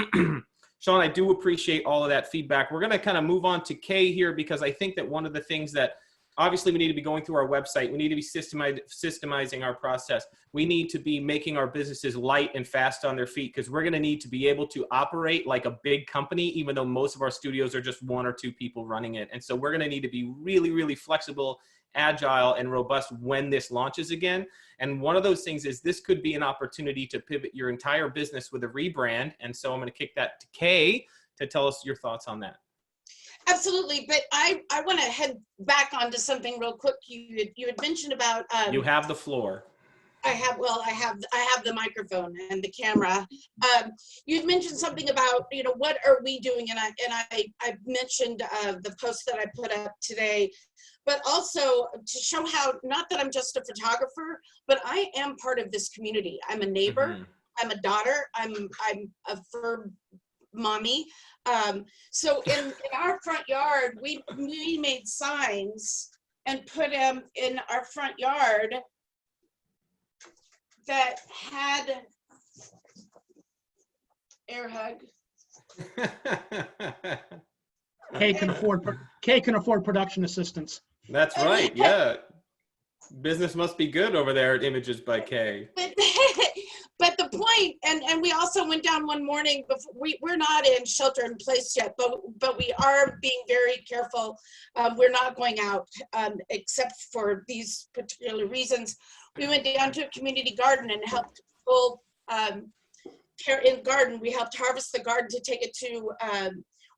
Sean, I do appreciate all of that feedback. We're going to kind of move on to Kay here, because I think that one of the things that obviously we need to be going through our website. We need to be systemizing our process. We need to be making our businesses light and fast on their feet, because we're going to need to be able to operate like a big company, even though most of our studios are just 1 or 2 people running it. And so we're going to need to be really, really flexible, agile, and robust when this launches again. And one of those things is this could be an opportunity to pivot your entire business with a rebrand. And so I'm going to kick that to Kay to tell us your thoughts on that. Absolutely, but I want to head back onto something real quick. You had mentioned about you have the floor. I have the microphone and the camera. You'd mentioned something about, you know, what are we doing, and I mentioned the post that I put up today, but also to show how, not that I'm just a photographer, but I am part of this community. I'm a neighbor. Mm-hmm. I'm a daughter. I'm a fur mommy. So in our front yard, we made signs and put them in our front yard that had air hug. Kay can afford production assistance. That's right. Yeah. Business must be good over there at Images by Kay. But the point, and we also went down one morning, before, we're not in shelter in place yet, but we are being very careful. We're not going out except for these particular reasons. We went down to a community garden and helped pull care in garden. We helped harvest the garden to take it to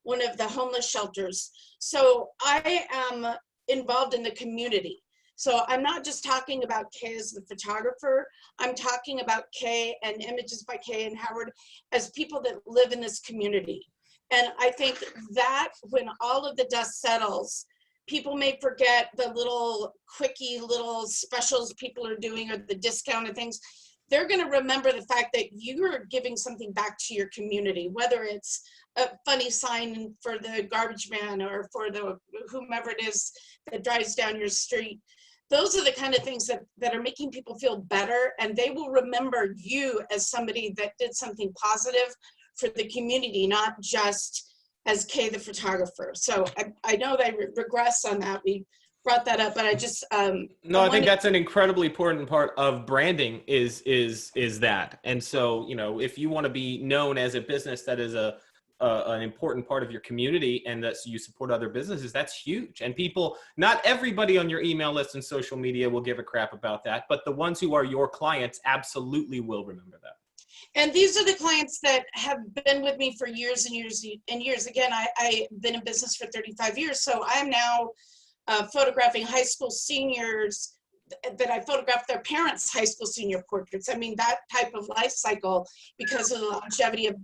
one of the homeless shelters. So I am involved in the community. So I'm not just talking about Kay as the photographer, I'm talking about Kay and Images by Kay and Howard as people that live in this community. And I think that when all of the dust settles, people may forget the little quickie little specials people are doing or the discounted things. They're going to remember the fact that you're giving something back to your community, whether it's a funny sign for the garbage man or for the whomever it is that drives down your street. Those are the kind of things that are making people feel better, and they will remember you as somebody that did something positive for the community, not just as Kay the photographer. So I know they regress on that. We brought that up, but I just no, I think that's an incredibly important part of branding is that. And so, you know, if you want to be known as a business that is an important part of your community and that you support other businesses, that's huge. And people, not everybody on your email list and social media will give a crap about that, but the ones who are your clients absolutely will remember that. And these are the clients that have been with me for years and years and years. Again, I've been in business for 35 years, so I'm now photographing high school seniors that I photographed their parents' high school senior portraits. I mean, that type of life cycle because of the longevity of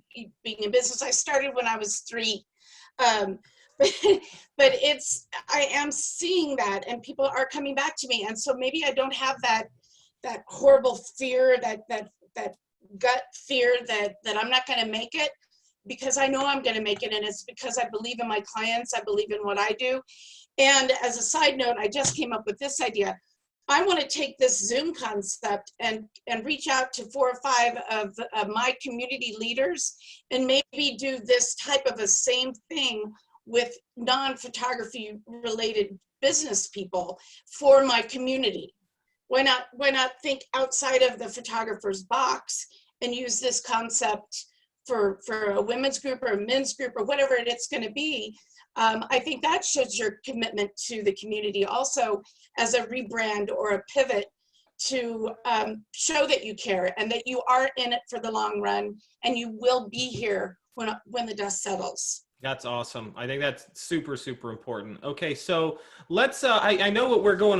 being in business. I started when I was 3. But I am seeing that, and people are coming back to me. And so maybe I don't have that horrible fear, that gut fear that I'm not going to make it, because I know I'm going to make it. And it's because I believe in my clients. I believe in what I do. And as a side note, I just came up with this idea. I want to take this Zoom concept and reach out to 4 or 5 of my community leaders and maybe do this type of a same thing with non-photography related business people for my community. Why not think outside of the photographer's box and use this concept for a women's group or a men's group or whatever it's going to be. I think that shows your commitment to the community also as a rebrand or a pivot to show that you care and that you are in it for the long run and you will be here when the dust settles. That's awesome. I think that's super, super important. Okay, so let's, I know what we're going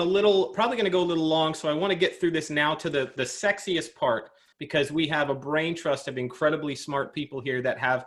probably going to go a little long, so I want to get through this now to the sexiest part, because we have a brain trust of incredibly smart people here that have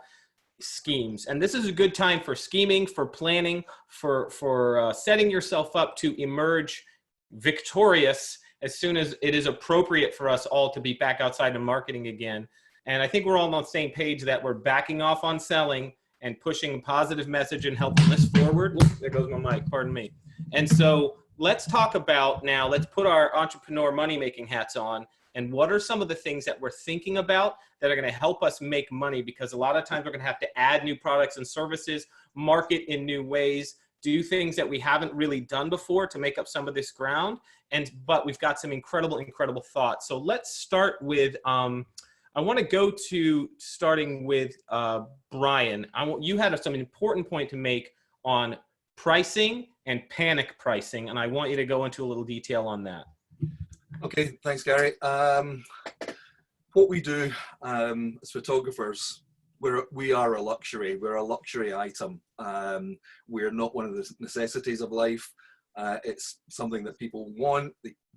schemes. And this is a good time for scheming, for planning, for setting yourself up to emerge victorious as soon as it is appropriate for us all to be back outside of marketing again. And I think we're all on the same page that we're backing off on selling and pushing a positive message and helping this forward. Oops, there goes my mic, pardon me. And so let's talk about now, let's put our entrepreneur money-making hats on, and what are some of the things that we're thinking about that are gonna help us make money? Because a lot of times we're gonna have to add new products and services, market in new ways, do things that we haven't really done before to make up some of this ground. But we've got some incredible, incredible thoughts. So let's start with, I want to go to starting with Brian. You had some important point to make on pricing and panic pricing, and I want you to go into a little detail on that. Okay, thanks, Gary. What we do as photographers, we are a luxury. We're a luxury item. We're not one of the necessities of life. It's something that people want,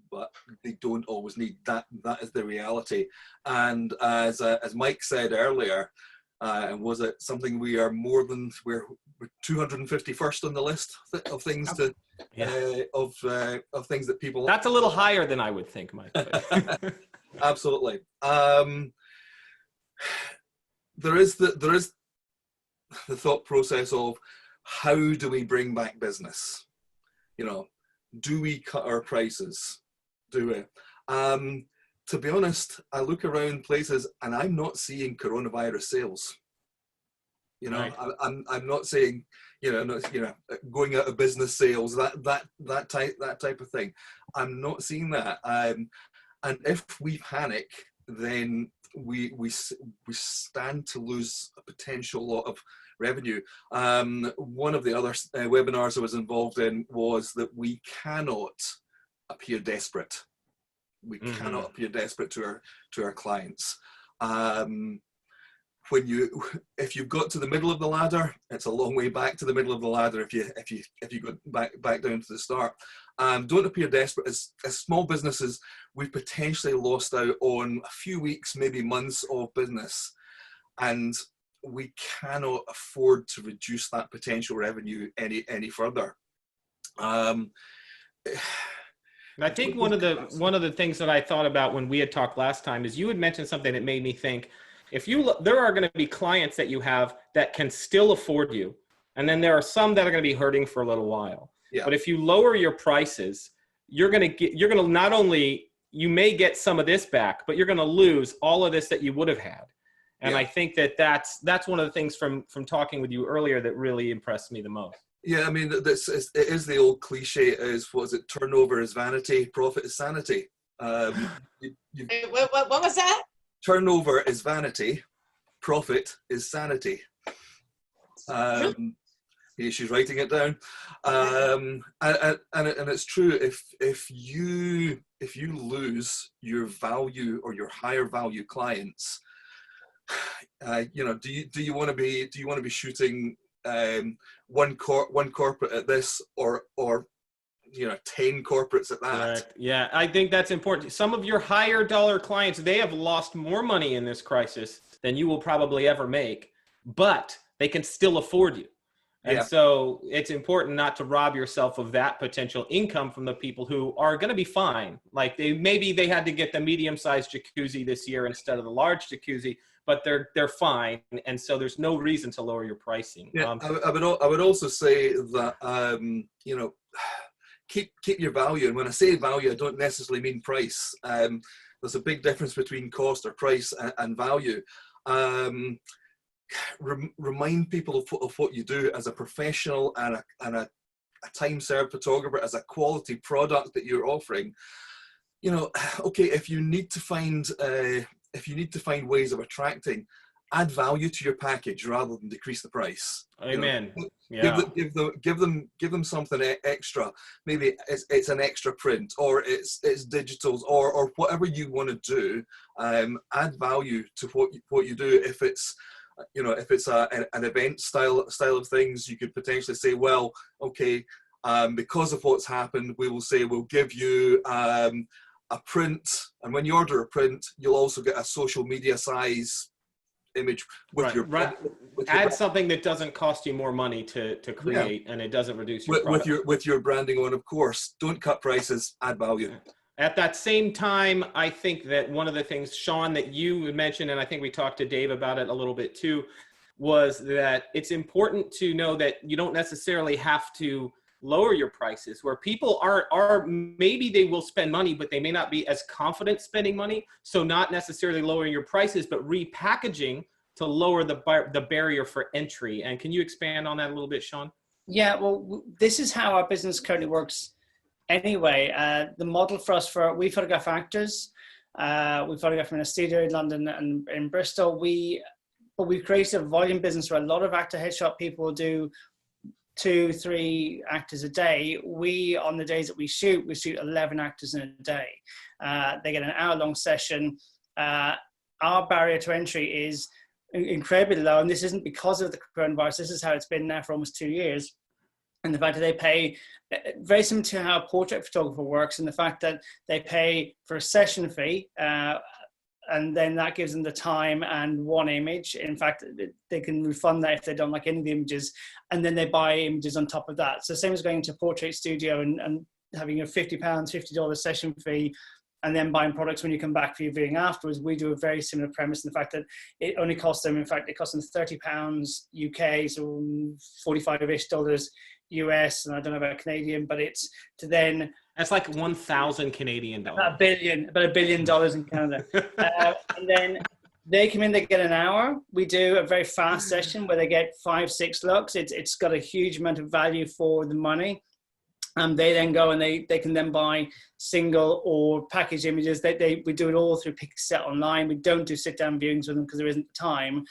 but they don't always need. That is the reality. And as Mike said earlier, and was it something we're 251st on the list of things to of things that people. That's a little higher than I would think, Mike. Absolutely. There is the thought process of how do we bring back business? You know, do we cut our prices? Do we? To be honest, I look around places and I'm not seeing coronavirus sales. You know, right. I'm not saying, going out of business sales, that type of thing. I'm not seeing that. And if we panic, then we stand to lose a potential lot of revenue. One of the other webinars I was involved in was that we cannot appear desperate. We cannot appear desperate to our clients. If you've got to the middle of the ladder, it's a long way back to the middle of the ladder. If you go back down to the start, don't appear desperate. As small businesses, we've potentially lost out on a few weeks, maybe months of business, and we cannot afford to reduce that potential revenue any further. Um, And I think one of the things that I thought about when we had talked last time is you had mentioned something that made me think, if you there are going to be clients that you have that can still afford you, and then there are some that are going to be hurting for a little while. Yeah. But if you lower your prices, you're going to not only, you may get some of this back, but you're going to lose all of this that you would have had. And Yeah. I think that's one of the things from talking with you earlier that really impressed me the most. Yeah, I mean, it is the old cliche is, what is it, turnover is vanity, profit is sanity. What was that? Turnover is vanity, profit is sanity. Yeah, she's writing it down. And it's true, if you lose your value or your higher value clients, you know, do you want to be shooting one corporate at this, or you know, 10 corporates at that? Correct. Yeah, I think that's important. Some of your higher dollar clients, they have lost more money in this crisis than you will probably ever make, but they can still afford you. And so it's important not to rob yourself of that potential income from the people who are going to be fine. Like maybe they had to get the medium-sized jacuzzi this year instead of the large jacuzzi, but they're fine. And so there's no reason to lower your pricing. Yeah, I would also say that, you know, keep your value. And when I say value, I don't necessarily mean price. There's a big difference between cost or price and value. Remind people of what you do as a professional and a time-served photographer, as a quality product that you're offering. You know, okay, if you need to find ways of attracting, add value to your package rather than decrease the price. Amen. You know, give them something extra. Maybe it's an extra print, or it's digitals, or whatever you want to do. Add value to what you do. If it's, you know, if it's an event style of things, you could potentially say, well, okay, because of what's happened, we will say we'll give you a print, and when you order a print, you'll also get a social media size image with your add something that doesn't cost you more money to create, and it doesn't reduce your with your branding on. Of course, don't cut prices, add value. At that same time, I think that one of the things, Sean, that you mentioned, and I think we talked to Dave about it a little bit too, was that it's important to know that you don't necessarily have to lower your prices, where people are maybe they will spend money, but they may not be as confident spending money. So not necessarily lowering your prices, but repackaging to lower the barrier for entry. And can you expand on that a little bit, Sean? Yeah, well, this is how our business currently works. Anyway, the model for us, we photograph actors. We photograph in a studio in London and in Bristol. But we've created a volume business where a lot of actor headshot people do 2-3 actors a day. On the days that we shoot 11 actors in a day. They get an hour-long session. Our barrier to entry is incredibly low, and this isn't because of the coronavirus. This is how it's been now for almost 2 years. And the fact that they pay, very similar to how a portrait photographer works, and the fact that they pay for a session fee, and then that gives them the time and one image. In fact, they can refund that if they don't like any of the images, and then they buy images on top of that. So same as going to a portrait studio and having a $50 session fee, and then buying products when you come back for your viewing afterwards. We do a very similar premise in the fact that it only costs them, in fact, it costs them £30 UK, so $45-ish US, and I don't know about Canadian, but it's to then... That's like 1,000 Canadian dollars. About $1 billion in Canada. And then they come in, they get an hour. We do a very fast session where they get 5-6 looks. It's got a huge amount of value for the money. They then go and they can then buy single or package images. We do it all through Pixel Online. We don't do sit-down viewings with them because there isn't time.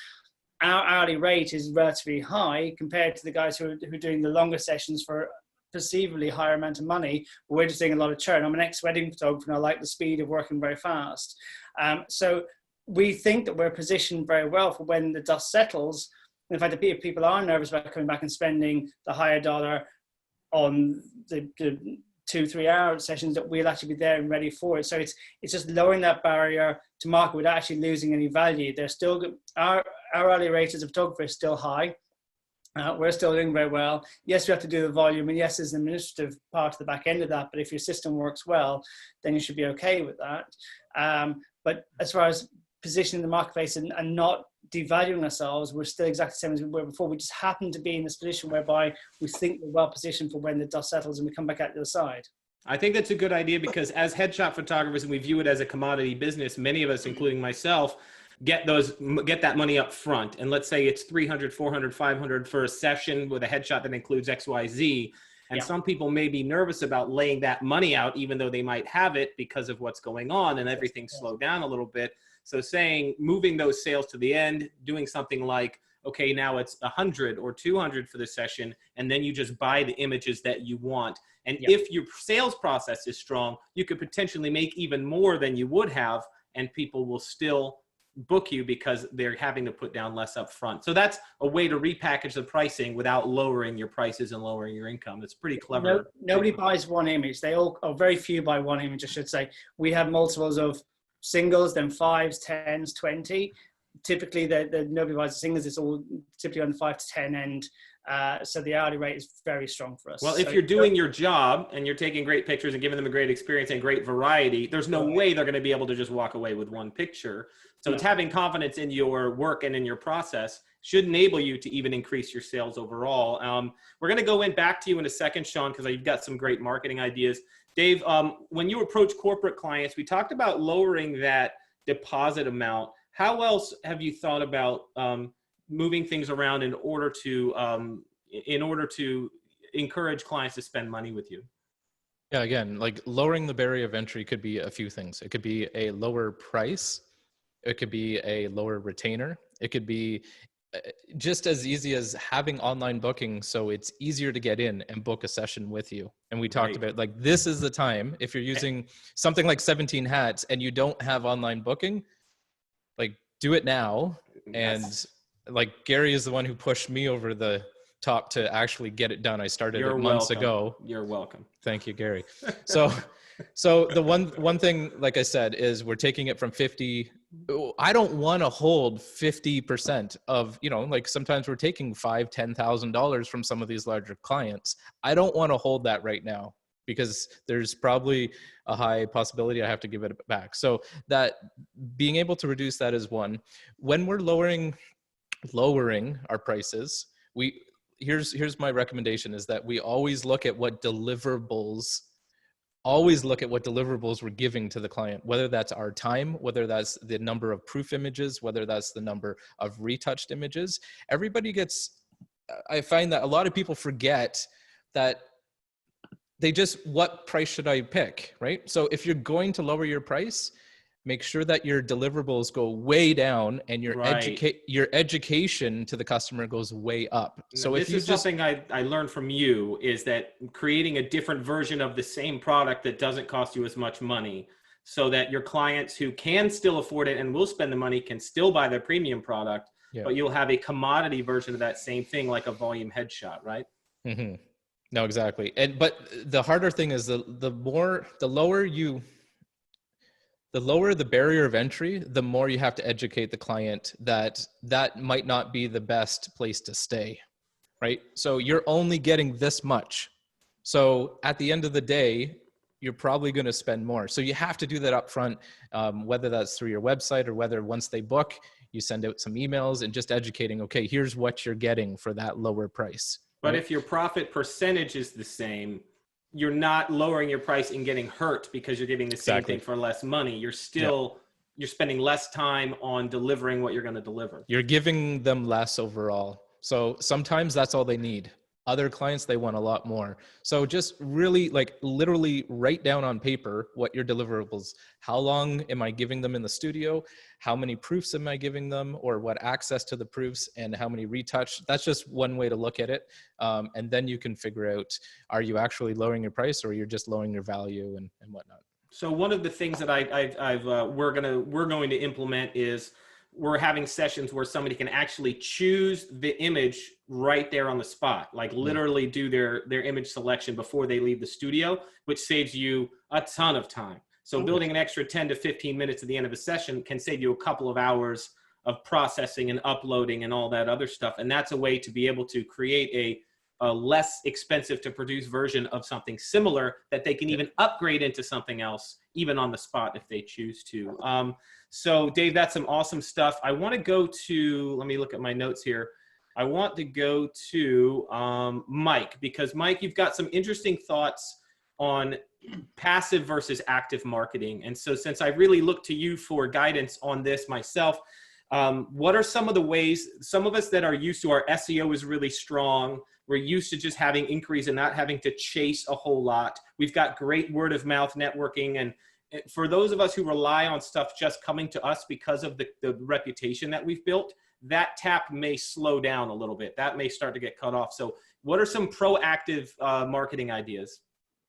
Our hourly rate is relatively high compared to the guys who are doing the longer sessions for perceivably higher amount of money. We're just doing a lot of churn. I'm an ex-wedding photographer and I like the speed of working very fast. So we think that we're positioned very well for when the dust settles. In fact, if people are nervous about coming back and spending the higher dollar on the 2-3 hour sessions, that we'll actually be there and ready for it. So it's just lowering that barrier to market without actually losing any value. They're still, our hourly rate as a photographer is still high. We're still doing very well. Yes, we have to do the volume, and yes, there's an administrative part to the back end of that, but if your system works well, then you should be okay with that. But as far as positioning the marketplace and not devaluing ourselves, we're still exactly the same as we were before. We just happen to be in this position whereby we think we're well positioned for when the dust settles and we come back out the other side. I think that's a good idea, because as headshot photographers, and we view it as a commodity business, many of us, including myself, get that money up front. And let's say it's 300, 400, 500 for a session with a headshot that includes XYZ. And Yeah. some people may be nervous about laying that money out, even though they might have it, because of what's going on and everything slowed down a little bit. So moving those sales to the end, doing something like, okay, now it's 100 or 200 for the session, and then you just buy the images that you want. And Yeah. if your sales process is strong, you could potentially make even more than you would have, and people will still book you because they're having to put down less up front. So that's a way to repackage the pricing without lowering your prices and lowering your income. It's pretty clever. Nobody buys one image. They all, or very few buy one image, I should say. We have multiples of singles, then 5s, 10s, 20. Typically, nobody buys the singles. It's all typically on the 5 to 10 end. So the hourly rate is very strong for us. Well, if you're doing your job and you're taking great pictures and giving them a great experience and great variety, there's no way they're going to be able to just walk away with one picture. So it's having confidence in your work and in your process should enable you to even increase your sales overall. We're going to go back to you in a second, Sean, because you've got some great marketing ideas. Dave, when you approach corporate clients, we talked about lowering that deposit amount. How else have you thought about moving things around in order to encourage clients to spend money with you? Yeah, again, like lowering the barrier of entry could be a few things. It could be a lower price. It could be a lower retainer. It could be just as easy as having online booking, so it's easier to get in and book a session with you. And we talked about, like, this is the time, if you're using something like 17 Hats and you don't have online booking, like, do it now. And like, Gary is the one who pushed me over the top to actually get it done. I started it months ago. You're welcome. Thank you, Gary. So the one thing, like I said, is we're taking it from 50. I don't want to hold 50% of, like sometimes we're taking $5,000, $10,000 from some of these larger clients. I don't want to hold that right now, because there's probably a high possibility I have to give it back. So that being able to reduce that is one. When we're lowering our prices, here's my recommendation, is that we always look at what deliverables we're giving to the client, whether that's our time, whether that's the number of proof images, whether that's the number of retouched images. I find that a lot of people forget that what price should I pick, right? So if you're going to lower your price, make sure that your deliverables go way down and your education to the customer goes way up. So this is something I learned from you, is that creating a different version of the same product that doesn't cost you as much money, so that your clients who can still afford it and will spend the money can still buy their premium product, but you'll have a commodity version of that same thing, like a volume headshot, right? Mm-hmm. No, exactly. But the harder thing is the lower the barrier of entry, the more you have to educate the client that might not be the best place to stay, right? So you're only getting this much. So at the end of the day, you're probably going to spend more. So you have to do that up front, whether that's through your website or whether once they book, you send out some emails and just educating, okay, here's what you're getting for that lower price. But if your profit percentage is the same, you're not lowering your price and getting hurt because you're giving the same thing for less money. You're spending less time on delivering what you're going to deliver. You're giving them less overall. So sometimes that's all they need. Other clients, they want a lot more. So just really, like, literally write down on paper what your deliverables, how long am I giving them in the studio? How many proofs am I giving them, or what access to the proofs, and how many retouch? That's just one way to look at it. And then you can figure out, are you actually lowering your price, or you're just lowering your value and whatnot? So one of the things that we're going to implement is we're having sessions where somebody can actually choose the image right there on the spot, like literally do their image selection before they leave the studio, which saves you a ton of time. So building an extra 10 to 15 minutes at the end of a session can save you a couple of hours processing and uploading and all that other stuff. And that's a way to be able to create a less expensive to produce version of something similar that they can even upgrade into something else, even on the spot if they choose to. So Dave, that's some awesome stuff. I want to go to, let me look at my notes here. I want to go to Mike, because Mike, you've got some interesting thoughts on passive versus active marketing. And so since I really look to you for guidance on this myself, what are some of the ways, some of us that are used to our SEO is really strong, we're used to just having inquiries and not having to chase a whole lot. We've got great word of mouth networking. And for those of us who rely on stuff just coming to us because of the reputation that we've built, that tap may slow down a little bit. That may start to get cut off. So what are some proactive marketing ideas?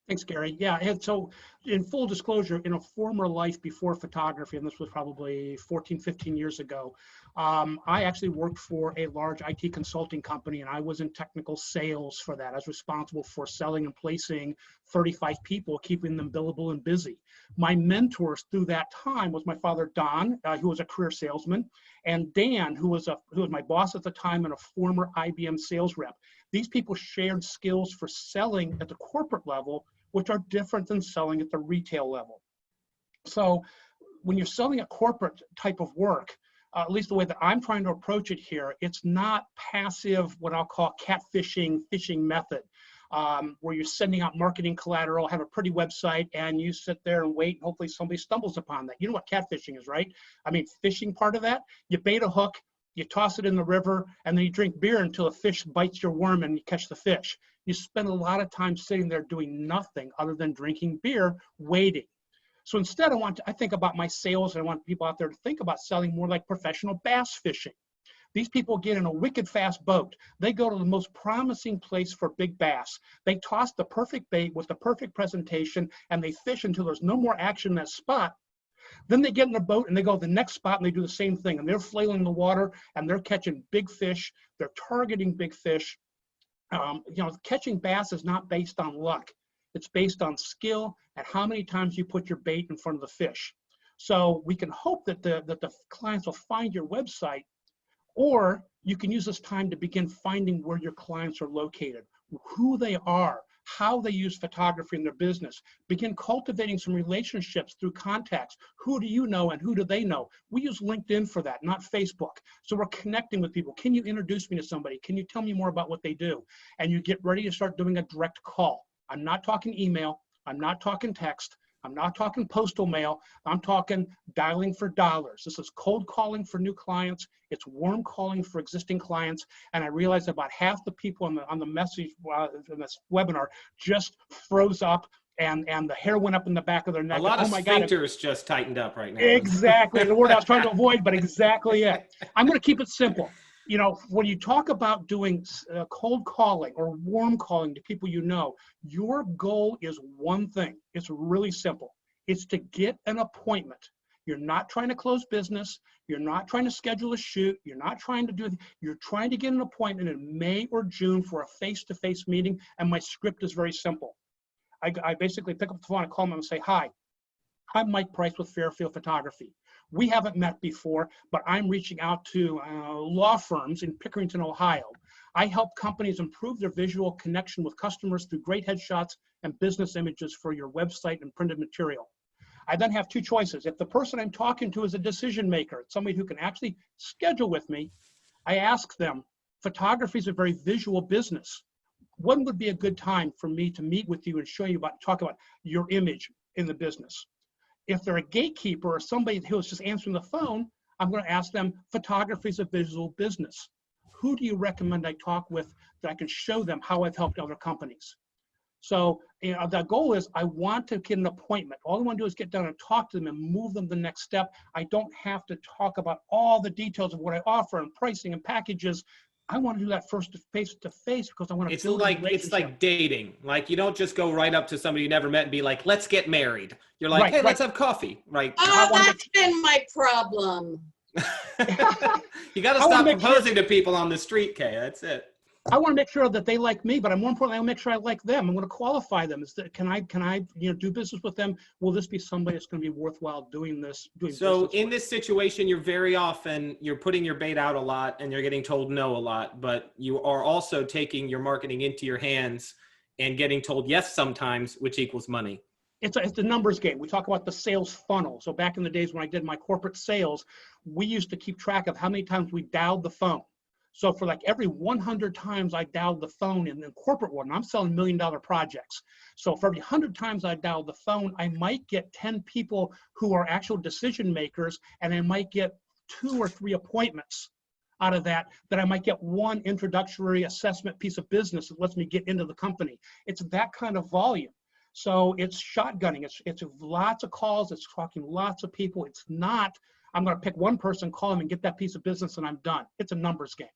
Thanks, Gary. Yeah, and so in full disclosure, in a former life before photography, and this was probably 14, 15 years ago, I actually worked for a large IT consulting company, and I was in technical sales for that. I was responsible for selling and placing 35 people, keeping them billable and busy. My mentors through that time was my father, Don, who was a career salesman, and Dan, who was my boss at the time and a former IBM sales rep. These people shared skills for selling at the corporate level, which are different than selling at the retail level. So when you're selling a corporate type of work, at least the way that I'm trying to approach it here, it's not passive, what I'll call catfishing, phishing method, where you're sending out marketing collateral, have a pretty website, and you sit there and wait, and hopefully somebody stumbles upon that. You know what catfishing is, right? I mean, fishing part of that, you bait a hook, you toss it in the river, and then you drink beer until a fish bites your worm and you catch the fish. You spend a lot of time sitting there doing nothing other than drinking beer, waiting. So instead, I think about my sales, and I want people out there to think about selling more like professional bass fishing. These people get in a wicked fast boat. They go to the most promising place for big bass. They toss the perfect bait with the perfect presentation, and they fish until there's no more action in that spot. Then they get in the boat and they go to the next spot and they do the same thing, and they're flailing the water and they're catching big fish. They're targeting big fish. Catching bass is not based on luck. It's based on skill and how many times you put your bait in front of the fish. So we can hope that the clients will find your website, or you can use this time to begin finding where your clients are located, who they are, how they use photography in their business. Begin cultivating some relationships through contacts. Who do you know and who do they know? We use LinkedIn for that, not Facebook. So we're connecting with people. Can you introduce me to somebody? Can you tell me more about what they do? And you get ready to start doing a direct call. I'm not talking email. I'm not talking text. I'm not talking postal mail. I'm talking dialing for dollars. This is cold calling for new clients. It's warm calling for existing clients. And I realized about half the people on the message in this webinar just froze up, and the hair went up in the back of their neck. A lot of sphincters just tightened up right now. Exactly. The word I was trying to avoid, but exactly it. I'm going to keep it simple. You know, when you talk about doing cold calling or warm calling to people you know, your goal is one thing. It's really simple. It's to get an appointment. You're not trying to close business. You're not trying to schedule a shoot. You're not trying to you're trying to get an appointment in May or June for a face-to-face meeting, and my script is very simple. I basically pick up the phone and call them and say, hi, I'm Mike Price with Fairfield Photography. We haven't met before, but I'm reaching out to law firms in Pickerington, Ohio. I help companies improve their visual connection with customers through great headshots and business images for your website and printed material. I then have two choices. If the person I'm talking to is a decision maker, somebody who can actually schedule with me, I ask them, photography is a very visual business. When would be a good time for me to meet with you and talk about your image in the business? If they're a gatekeeper or somebody who is just answering the phone, I'm going to ask them, photography is a visual business. Who do you recommend I talk with that I can show them how I've helped other companies? So the goal is I want to get an appointment. All I want to do is get down and talk to them and move them to the next step. I don't have to talk about all the details of what I offer and pricing and packages. I want to do that first face to face because I want to build a relationship. It's like dating. Like you don't just go right up to somebody you never met and be like, let's get married. You're like, hey, let's have coffee, right? Oh, that's been my problem. You got to stop proposing to people on the street, Kay. That's it. I want to make sure that they like me, but more importantly, I want to make sure I like them. I'm going to qualify them. Can I do business with them? Will this be somebody that's going to be worthwhile doing this? So in this situation, you're putting your bait out a lot and you're getting told no a lot, but you are also taking your marketing into your hands and getting told yes sometimes, which equals money. It's a numbers game. We talk about the sales funnel. So back in the days when I did my corporate sales, we used to keep track of how many times we dialed the phone. So for like every 100 times I dialed the phone in the corporate world, and I'm selling $1 million projects. So for every 100 times I dialed the phone, I might get 10 people who are actual decision makers, and I might get 2 or 3 appointments out of that I might get 1 introductory assessment piece of business that lets me get into the company. It's that kind of volume. So it's shotgunning. It's lots of calls. It's talking lots of people. It's not, I'm going to pick one person, call them, and get that piece of business, and I'm done. It's a numbers game.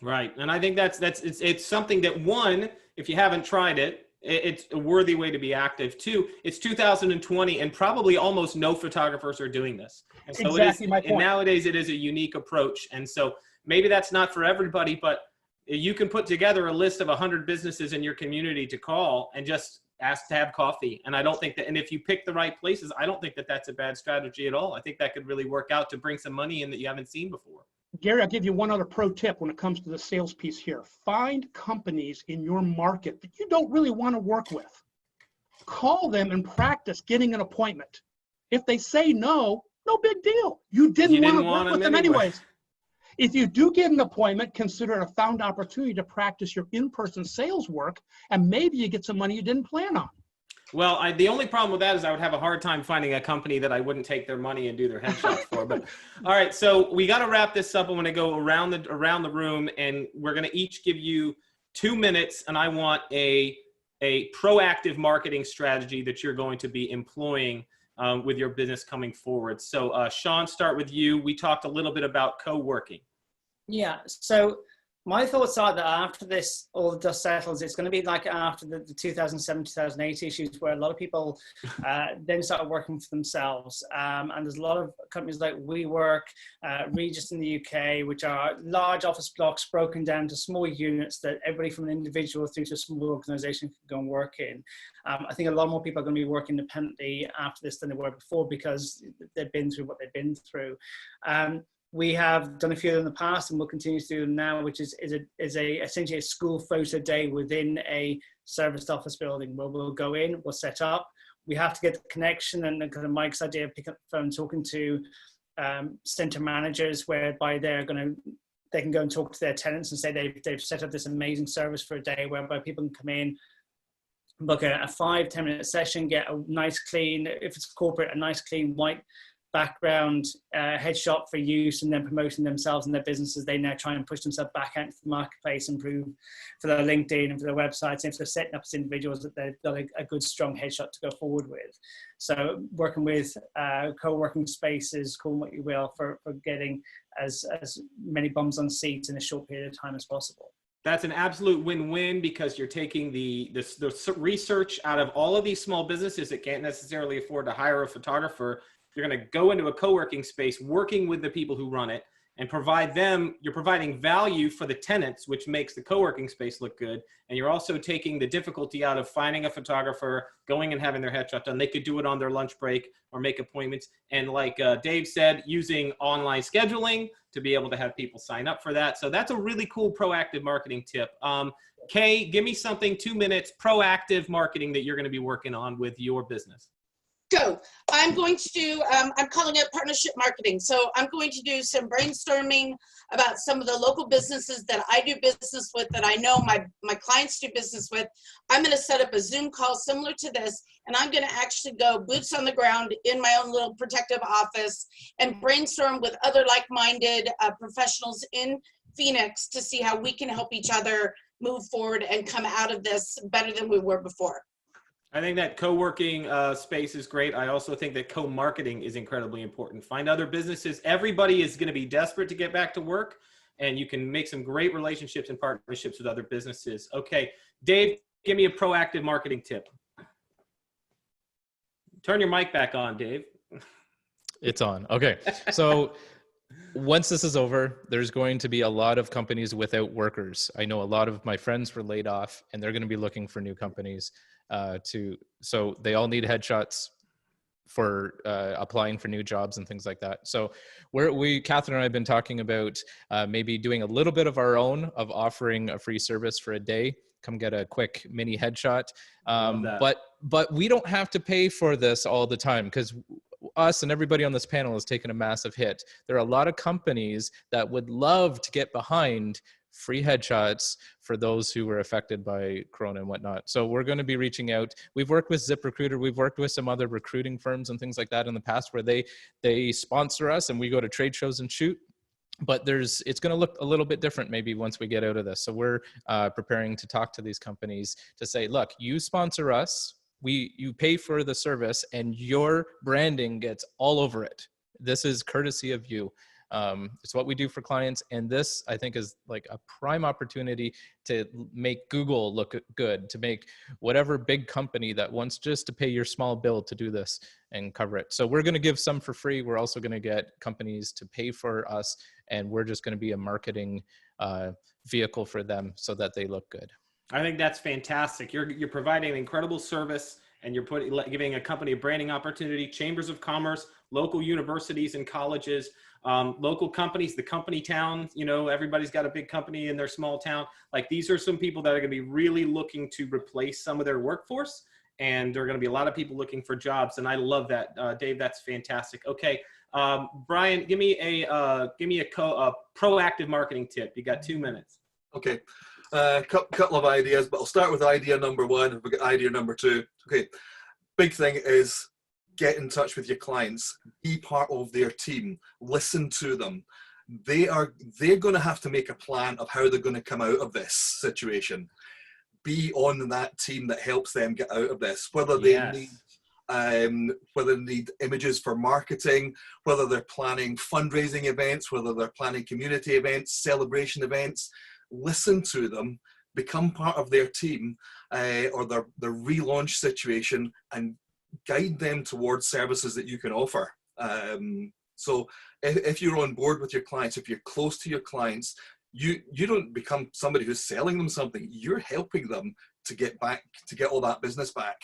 Right. And I think it's something that, one, if you haven't tried it, it's a worthy way to be active. 2, it's 2020 and probably almost no photographers are doing this. And so exactly my point. And nowadays it is a unique approach. And so maybe that's not for everybody, but you can put together a list of 100 businesses in your community to call and just ask to have coffee. And I don't think that, and if you pick the right places, I don't think that that's a bad strategy at all. I think that could really work out to bring some money in that you haven't seen before. Gary, I'll give you one other pro tip when it comes to the sales piece here. Find companies in your market that you don't really want to work with. Call them and practice getting an appointment. If they say no, no big deal. You didn't want to work with them anyways. If you do get an appointment, consider it a found opportunity to practice your in-person sales work, and maybe you get some money you didn't plan on. Well, the only problem with that is I would have a hard time finding a company that I wouldn't take their money and do their headshots for. But all right, so we got to wrap this up. I'm going to go around the room, and we're going to each give you 2 minutes, and I want a proactive marketing strategy that you're going to be employing with your business coming forward. So Sean, start with you. We talked a little bit about co-working. Yeah, so my thoughts are that after this, all the dust settles, it's going to be like after the 2007, 2008 issues where a lot of people then started working for themselves. And there's a lot of companies like WeWork, Regus in the UK, which are large office blocks broken down to small units that everybody from an individual through to a small organization can go and work in. I think a lot more people are going to be working independently after this than they were before because they've been through what they've been through. We have done a few in the past and we'll continue to do them now, which is essentially a school photo day within a serviced office building where we'll go in, we'll set up. We have to get the connection and kind of Mike's idea of picking up the phone, talking to center managers, whereby they can go and talk to their tenants and say they've set up this amazing service for a day whereby people can come in, book a 5-10 minute session, get a nice clean, if it's corporate, a nice clean white background headshot for use, and then promoting themselves and their businesses. They now try and push themselves back out into the marketplace and prove for their LinkedIn and for their websites, and if they're setting up as individuals, that they've got a good strong headshot to go forward with. So working with co-working spaces, call them what you will, for getting as many bums on seats in a short period of time as possible. That's an absolute win-win because you're taking the research out of all of these small businesses that can't necessarily afford to hire a photographer. You're going to go into a co-working space, working with the people who run it, and you're providing value for the tenants, which makes the co-working space look good. And you're also taking the difficulty out of finding a photographer, going and having their headshot done. They could do it on their lunch break or make appointments. And like Dave said, using online scheduling to be able to have people sign up for that. So that's a really cool proactive marketing tip. Kay, give me something, 2 minutes, proactive marketing that you're going to be working on with your business. Go. I'm going to do, I'm calling it partnership marketing. So I'm going to do some brainstorming about some of the local businesses that I do business with, that I know my clients do business with. I'm going to set up a Zoom call similar to this, and I'm going to actually go boots on the ground in my own little protective office and brainstorm with other like-minded professionals in Phoenix to see how we can help each other move forward and come out of this better than we were before. I think that co-working space is great. I also think that co-marketing is incredibly important. Find other businesses. Everybody is going to be desperate to get back to work, and you can make some great relationships and partnerships with other businesses. Okay, Dave, give me a proactive marketing tip. Turn your mic back on, Dave. It's on. Okay. So Once this is over, there's going to be a lot of companies without workers. I know a lot of my friends were laid off, and they're going to be looking for new companies so they all need headshots for applying for new jobs and things like that. So Catherine and I have been talking about maybe doing a little bit of our own, of offering a free service for a day. Come get a quick mini headshot. But we don't have to pay for this all the time, because us and everybody on this panel has taken a massive hit. There are a lot of companies that would love to get behind free headshots for those who were affected by Corona and whatnot. So we're going to be reaching out. We've worked with ZipRecruiter. We've worked with some other recruiting firms and things like that in the past, where they sponsor us and we go to trade shows and shoot. But it's going to look a little bit different maybe once we get out of this. So we're preparing to talk to these companies to say, look, you sponsor us, you pay for the service, and your branding gets all over it. This is courtesy of you. It's what we do for clients. And this, I think, is like a prime opportunity to make Google look good, to make whatever big company that wants just to pay your small bill to do this and cover it. So we're going to give some for free. We're also going to get companies to pay for us, and we're just going to be a marketing vehicle for them so that they look good. I think that's fantastic. You're providing an incredible service, and you're giving a company a branding opportunity. Chambers of commerce, local universities and colleges, local companies, the company town. You know, everybody's got a big company in their small town. Like, these are some people that are going to be really looking to replace some of their workforce, and there are going to be a lot of people looking for jobs. And I love that, Dave. That's fantastic. Okay, Brian, give me a proactive marketing tip. You got 2 minutes. Okay. Couple of ideas, but I'll start with idea number one. We've got idea number two. Okay, big thing is get in touch with your clients. Be part of their team. Listen to them. They're going to have to make a plan of how they're going to come out of this situation. Be on that team that helps them get out of this. Whether they need images for marketing, whether they're planning fundraising events, whether they're planning community events, celebration events. Listen to them, become part of their team or their relaunch situation, and guide them towards services that you can offer. So if you're on board with your clients, if you're close to your clients, you don't become somebody who's selling them something. You're helping them to get all that business back.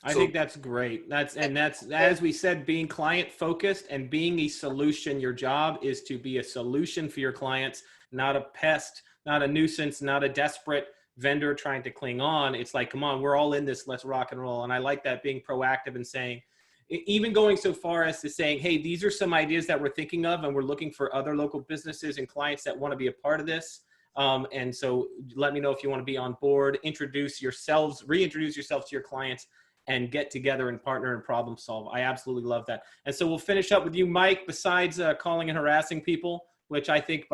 I think that's great. That's as we said, being client focused and being a solution. Your job is to be a solution for your clients, not a pest, not a nuisance, not a desperate vendor trying to cling on. It's like, come on, we're all in this, let's rock and roll. And I like that, being proactive and saying, even going so far as to saying, hey, these are some ideas that we're thinking of, and we're looking for other local businesses and clients that want to be a part of this. And so let me know if you want to be on board, reintroduce yourselves to your clients, and get together and partner and problem solve. I absolutely love that. And so we'll finish up with you, Mike. Besides calling and harassing people, which I think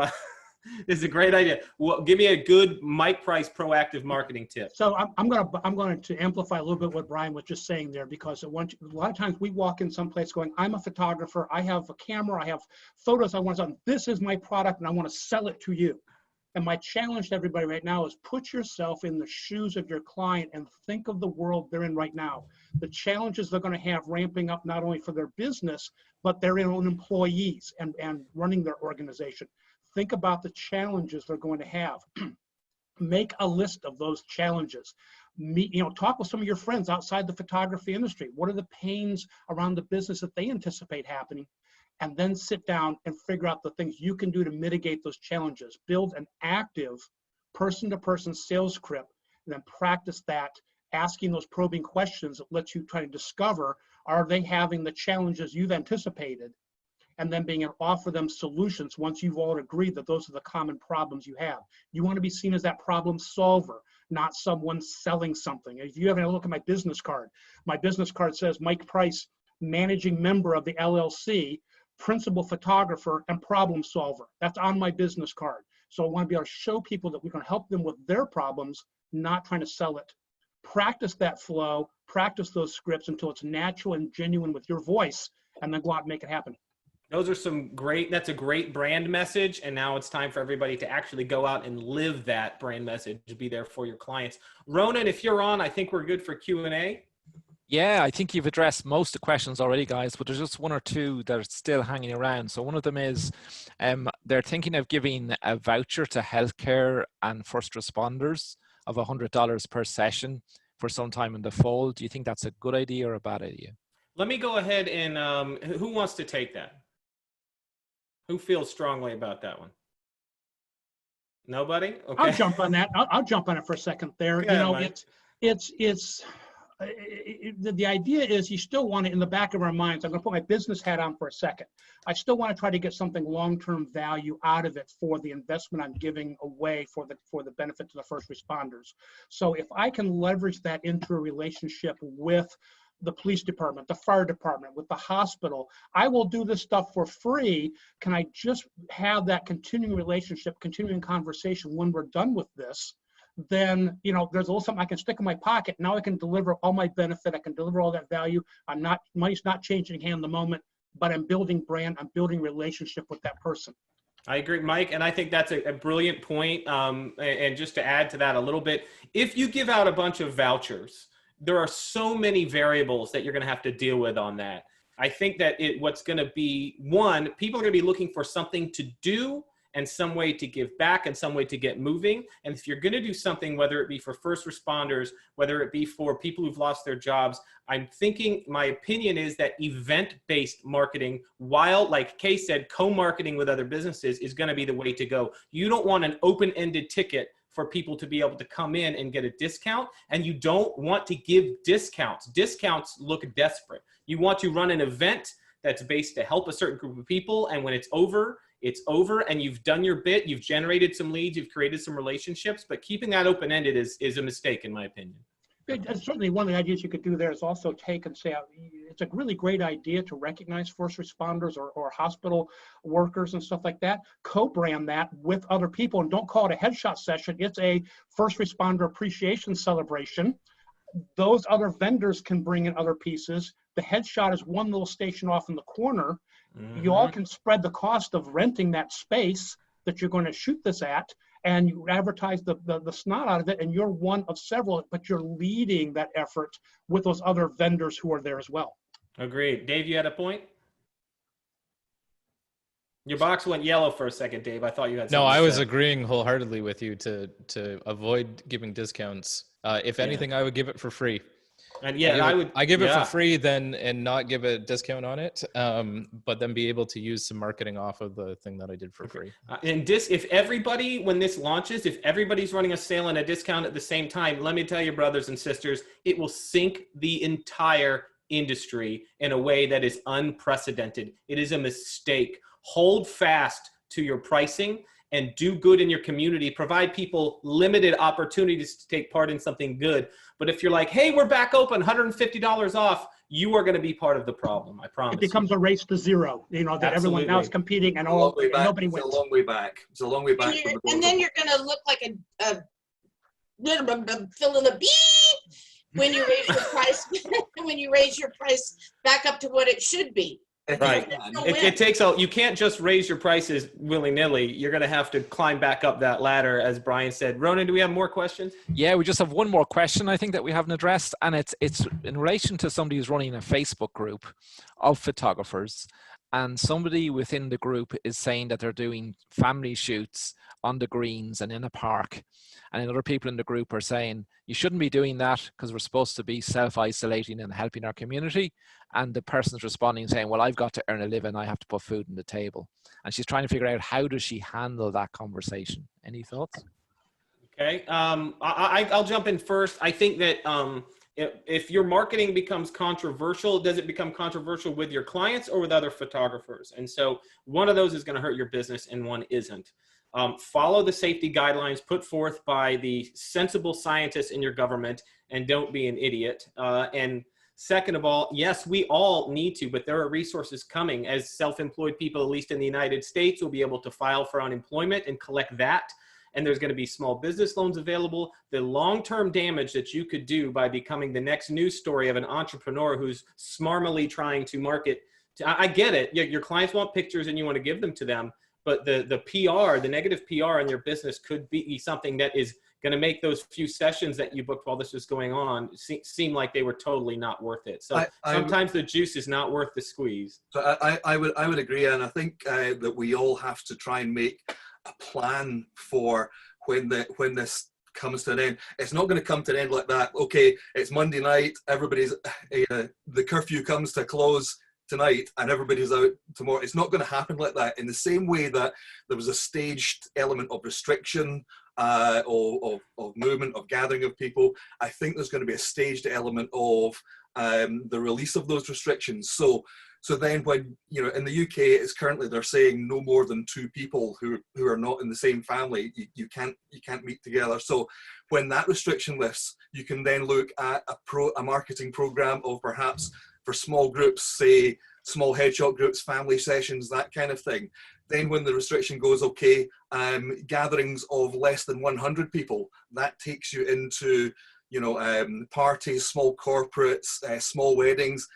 is a great idea. Well, give me a good Mike Price proactive marketing tip. So I'm going to amplify a little bit what Brian was just saying there, because a lot of times we walk in some place going, I'm a photographer, I have a camera, I have photos, I want to, this is my product and I want to sell it to you. And my challenge to everybody right now is put yourself in the shoes of your client and think of the world they're in right now. The challenges they're going to have ramping up not only for their business, but their own employees and running their organization. Think about the challenges they're going to have. Make a list of those challenges. Talk with some of your friends outside the photography industry. What are the pains around the business that they anticipate happening? And then sit down and figure out the things you can do to mitigate those challenges. Build an active person-to-person sales script, and then practice that, asking those probing questions that lets you try to discover, are they having the challenges you've anticipated? And then being able to offer them solutions once you've all agreed that those are the common problems you have. You want to be seen as that problem solver, not someone selling something. If you have a look at my business card says Mike Price, managing member of the LLC, principal photographer, and problem solver. That's on my business card. So I want to be able to show people that we can help them with their problems, not trying to sell it. Practice that flow, practice those scripts until it's natural and genuine with your voice, and then go out and make it happen. That's a great brand message. And now it's time for everybody to actually go out and live that brand message, be there for your clients. Ronan, if you're on, I think we're good for Q&A. Yeah, I think you've addressed most of the questions already, guys, but there's just one or two that are still hanging around. So one of them is they're thinking of giving a voucher to healthcare and first responders of $100 per session for some time in the fall. Do you think that's a good idea or a bad idea? Let me go ahead and who wants to take that? Who feels strongly about that one? Nobody? Okay. I'll jump on that. I'll jump on it for a second there. Go ahead, You know, Mike. the idea is you still want it in the back of our minds. I'm going to put my business hat on for a second. I still want to try to get something long-term value out of it for the investment I'm giving away for the benefit to the first responders. So if I can leverage that into a relationship with the police department, the fire department, with the hospital, I will do this stuff for free. Can I just have that continuing relationship, continuing conversation when we're done with this? Then, you know, there's a little something I can stick in my pocket. Now I can deliver all my benefit. I can deliver all that value. Money's not changing hand in the moment, but I'm building brand. I'm building relationship with that person. I agree, Mike, and I think that's a brilliant point. And just to add to that a little bit, if you give out a bunch of vouchers, there are so many variables that you're going to have to deal with on that. I think that what's going to be, one, people are going to be looking for something to do and some way to give back and some way to get moving. And if you're going to do something, whether it be for first responders, whether it be for people who've lost their jobs, I'm thinking, my opinion is that event-based marketing, while, like Kay said, co-marketing with other businesses is going to be the way to go. You don't want an open-ended ticket for people to be able to come in and get a discount, and you don't want to give discounts. Discounts look desperate. You want to run an event that's based to help a certain group of people, and when it's over, and you've done your bit, you've generated some leads, you've created some relationships, but keeping that open-ended is a mistake, in my opinion. Certainly one of the ideas you could do there is also take and say, it's a really great idea to recognize first responders or hospital workers and stuff like that. Co-brand that with other people, and don't call it a headshot session. It's a first responder appreciation celebration. Those other vendors can bring in other pieces. The headshot is one little station off in the corner. Mm-hmm. You all can spread the cost of renting that space that you're going to shoot this at, and you advertise the snot out of it, and you're one of several, but you're leading that effort with those other vendors who are there as well. Agreed. Dave, you had a point? Your box went yellow for a second, Dave. I thought you had something. No, I to was say. agreeing wholeheartedly with you to avoid giving discounts. If anything, I would give it for free. And yeah, I give it for free then and not give a discount on it, but then be able to use some marketing off of the thing that I did for free. If everybody, when this launches, if everybody's running a sale and a discount at the same time, let me tell you, brothers and sisters, it will sink the entire industry in a way that is unprecedented. It is a mistake. Hold fast to your pricing and do good in your community. Provide people limited opportunities to take part in something good. But if you're like, hey, we're back open, $150 off, you are going to be part of the problem. I promise. It becomes a race to zero. You know, that everyone now is competing and nobody wins. It's a long way back. It's a long way back. And then you're going to look like a fill in the beep when you raise your price. When you raise your price back up to what it should be. Right. It takes you can't just raise your prices willy-nilly. You're going to have to climb back up that ladder, as Brian said. Ronan, do we have more questions? Yeah, we just have one more question, I think, that we haven't addressed. And it's in relation to somebody who's running a Facebook group of photographers. And somebody within the group is saying that they're doing family shoots on the greens and in a park. And then other people in the group are saying, you shouldn't be doing that because we're supposed to be self-isolating and helping our community. And the person's responding saying, well, I've got to earn a living. I have to put food on the table. And she's trying to figure out, how does she handle that conversation? Any thoughts? Okay. I'll jump in first. I think that if your marketing becomes controversial, does it become controversial with your clients or with other photographers? And so one of those is going to hurt your business and one isn't. Follow the safety guidelines put forth by the sensible scientists in your government, and don't be an idiot. And second of all, yes, we all need to, but there are resources coming. As self-employed people, at least in the United States, will be able to file for unemployment and collect that. And there's going to be small business loans available. The long-term damage that you could do by becoming the next news story of an entrepreneur who's smarmily trying to market. I get it. Your clients want pictures and you want to give them to them. But the PR, the negative PR in your business could be something that is going to make those few sessions that you booked while this was going on seem like they were totally not worth it. So sometimes the juice is not worth the squeeze. So I would agree, and I think that we all have to try and make a plan for when this comes to an end. It's not going to come to an end like that. Okay, it's Monday night, everybody's the curfew comes to a close tonight and everybody's out tomorrow. It's not going to happen like that. In the same way that there was a staged element of restriction, of movement, of gathering of people, I think there's going to be a staged element of the release of those restrictions. So then when, you know, in the UK, it's currently, they're saying no more than 2 people who are not in the same family, you can't meet together. So when that restriction lifts, you can then look at a marketing program of perhaps for small groups, say small headshot groups, family sessions, that kind of thing. Then when the restriction goes, okay, gatherings of less than 100 people, that takes you into, you know, parties, small corporates, small weddings,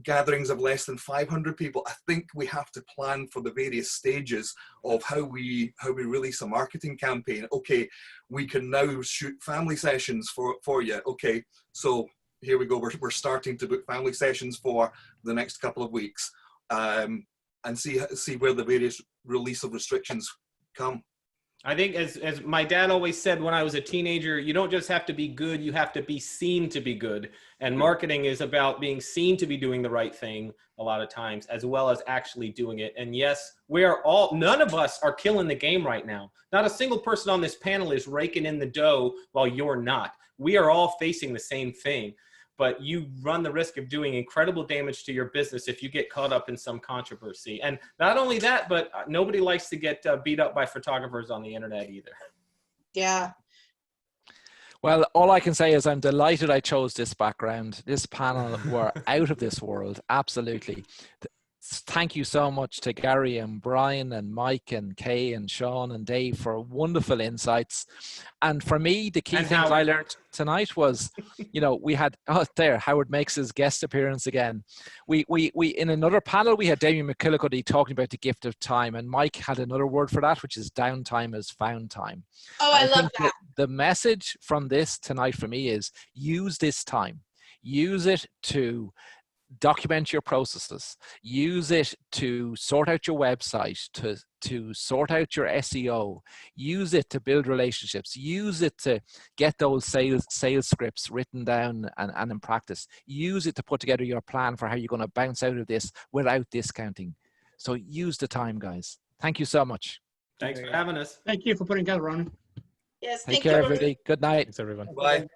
gatherings of less than 500 people. I think we have to plan for the various stages of how we release a marketing campaign. Okay, we can now shoot family sessions for you. Okay, so here we go. We're starting to book family sessions for the next couple of weeks, and see where the various release of restrictions come. I think as my dad always said when I was a teenager, you don't just have to be good, you have to be seen to be good. And marketing is about being seen to be doing the right thing a lot of times, as well as actually doing it. And yes, none of us are killing the game right now. Not a single person on this panel is raking in the dough while you're not. We are all facing the same thing. But you run the risk of doing incredible damage to your business if you get caught up in some controversy. And not only that, but nobody likes to get beat up by photographers on the internet either. Yeah. Well, all I can say is I'm delighted I chose this background. This panel were out of this world, absolutely. Thank you so much to Gary and Brian and Mike and Kay and Sean and Dave for wonderful insights. And for me, the key things I learned tonight was, you know, we had, Howard makes his guest appearance again. We in another panel, we had Damien McKillicuddy talking about the gift of time, and Mike had another word for that, which is downtime is found time. Oh, I love that. The message from this tonight for me is use this time. Use it to document your processes, use it to sort out your website, to sort out your SEO, use it to build relationships, use it to get those sales scripts written down and in practice, use it to put together your plan for how you're going to bounce out of this without discounting. So use the time, guys. Thank you so much. Thanks for having us. Thank you for putting together, Ronnie. Yes, Take care, everybody. Good night. Thanks, everyone. Bye.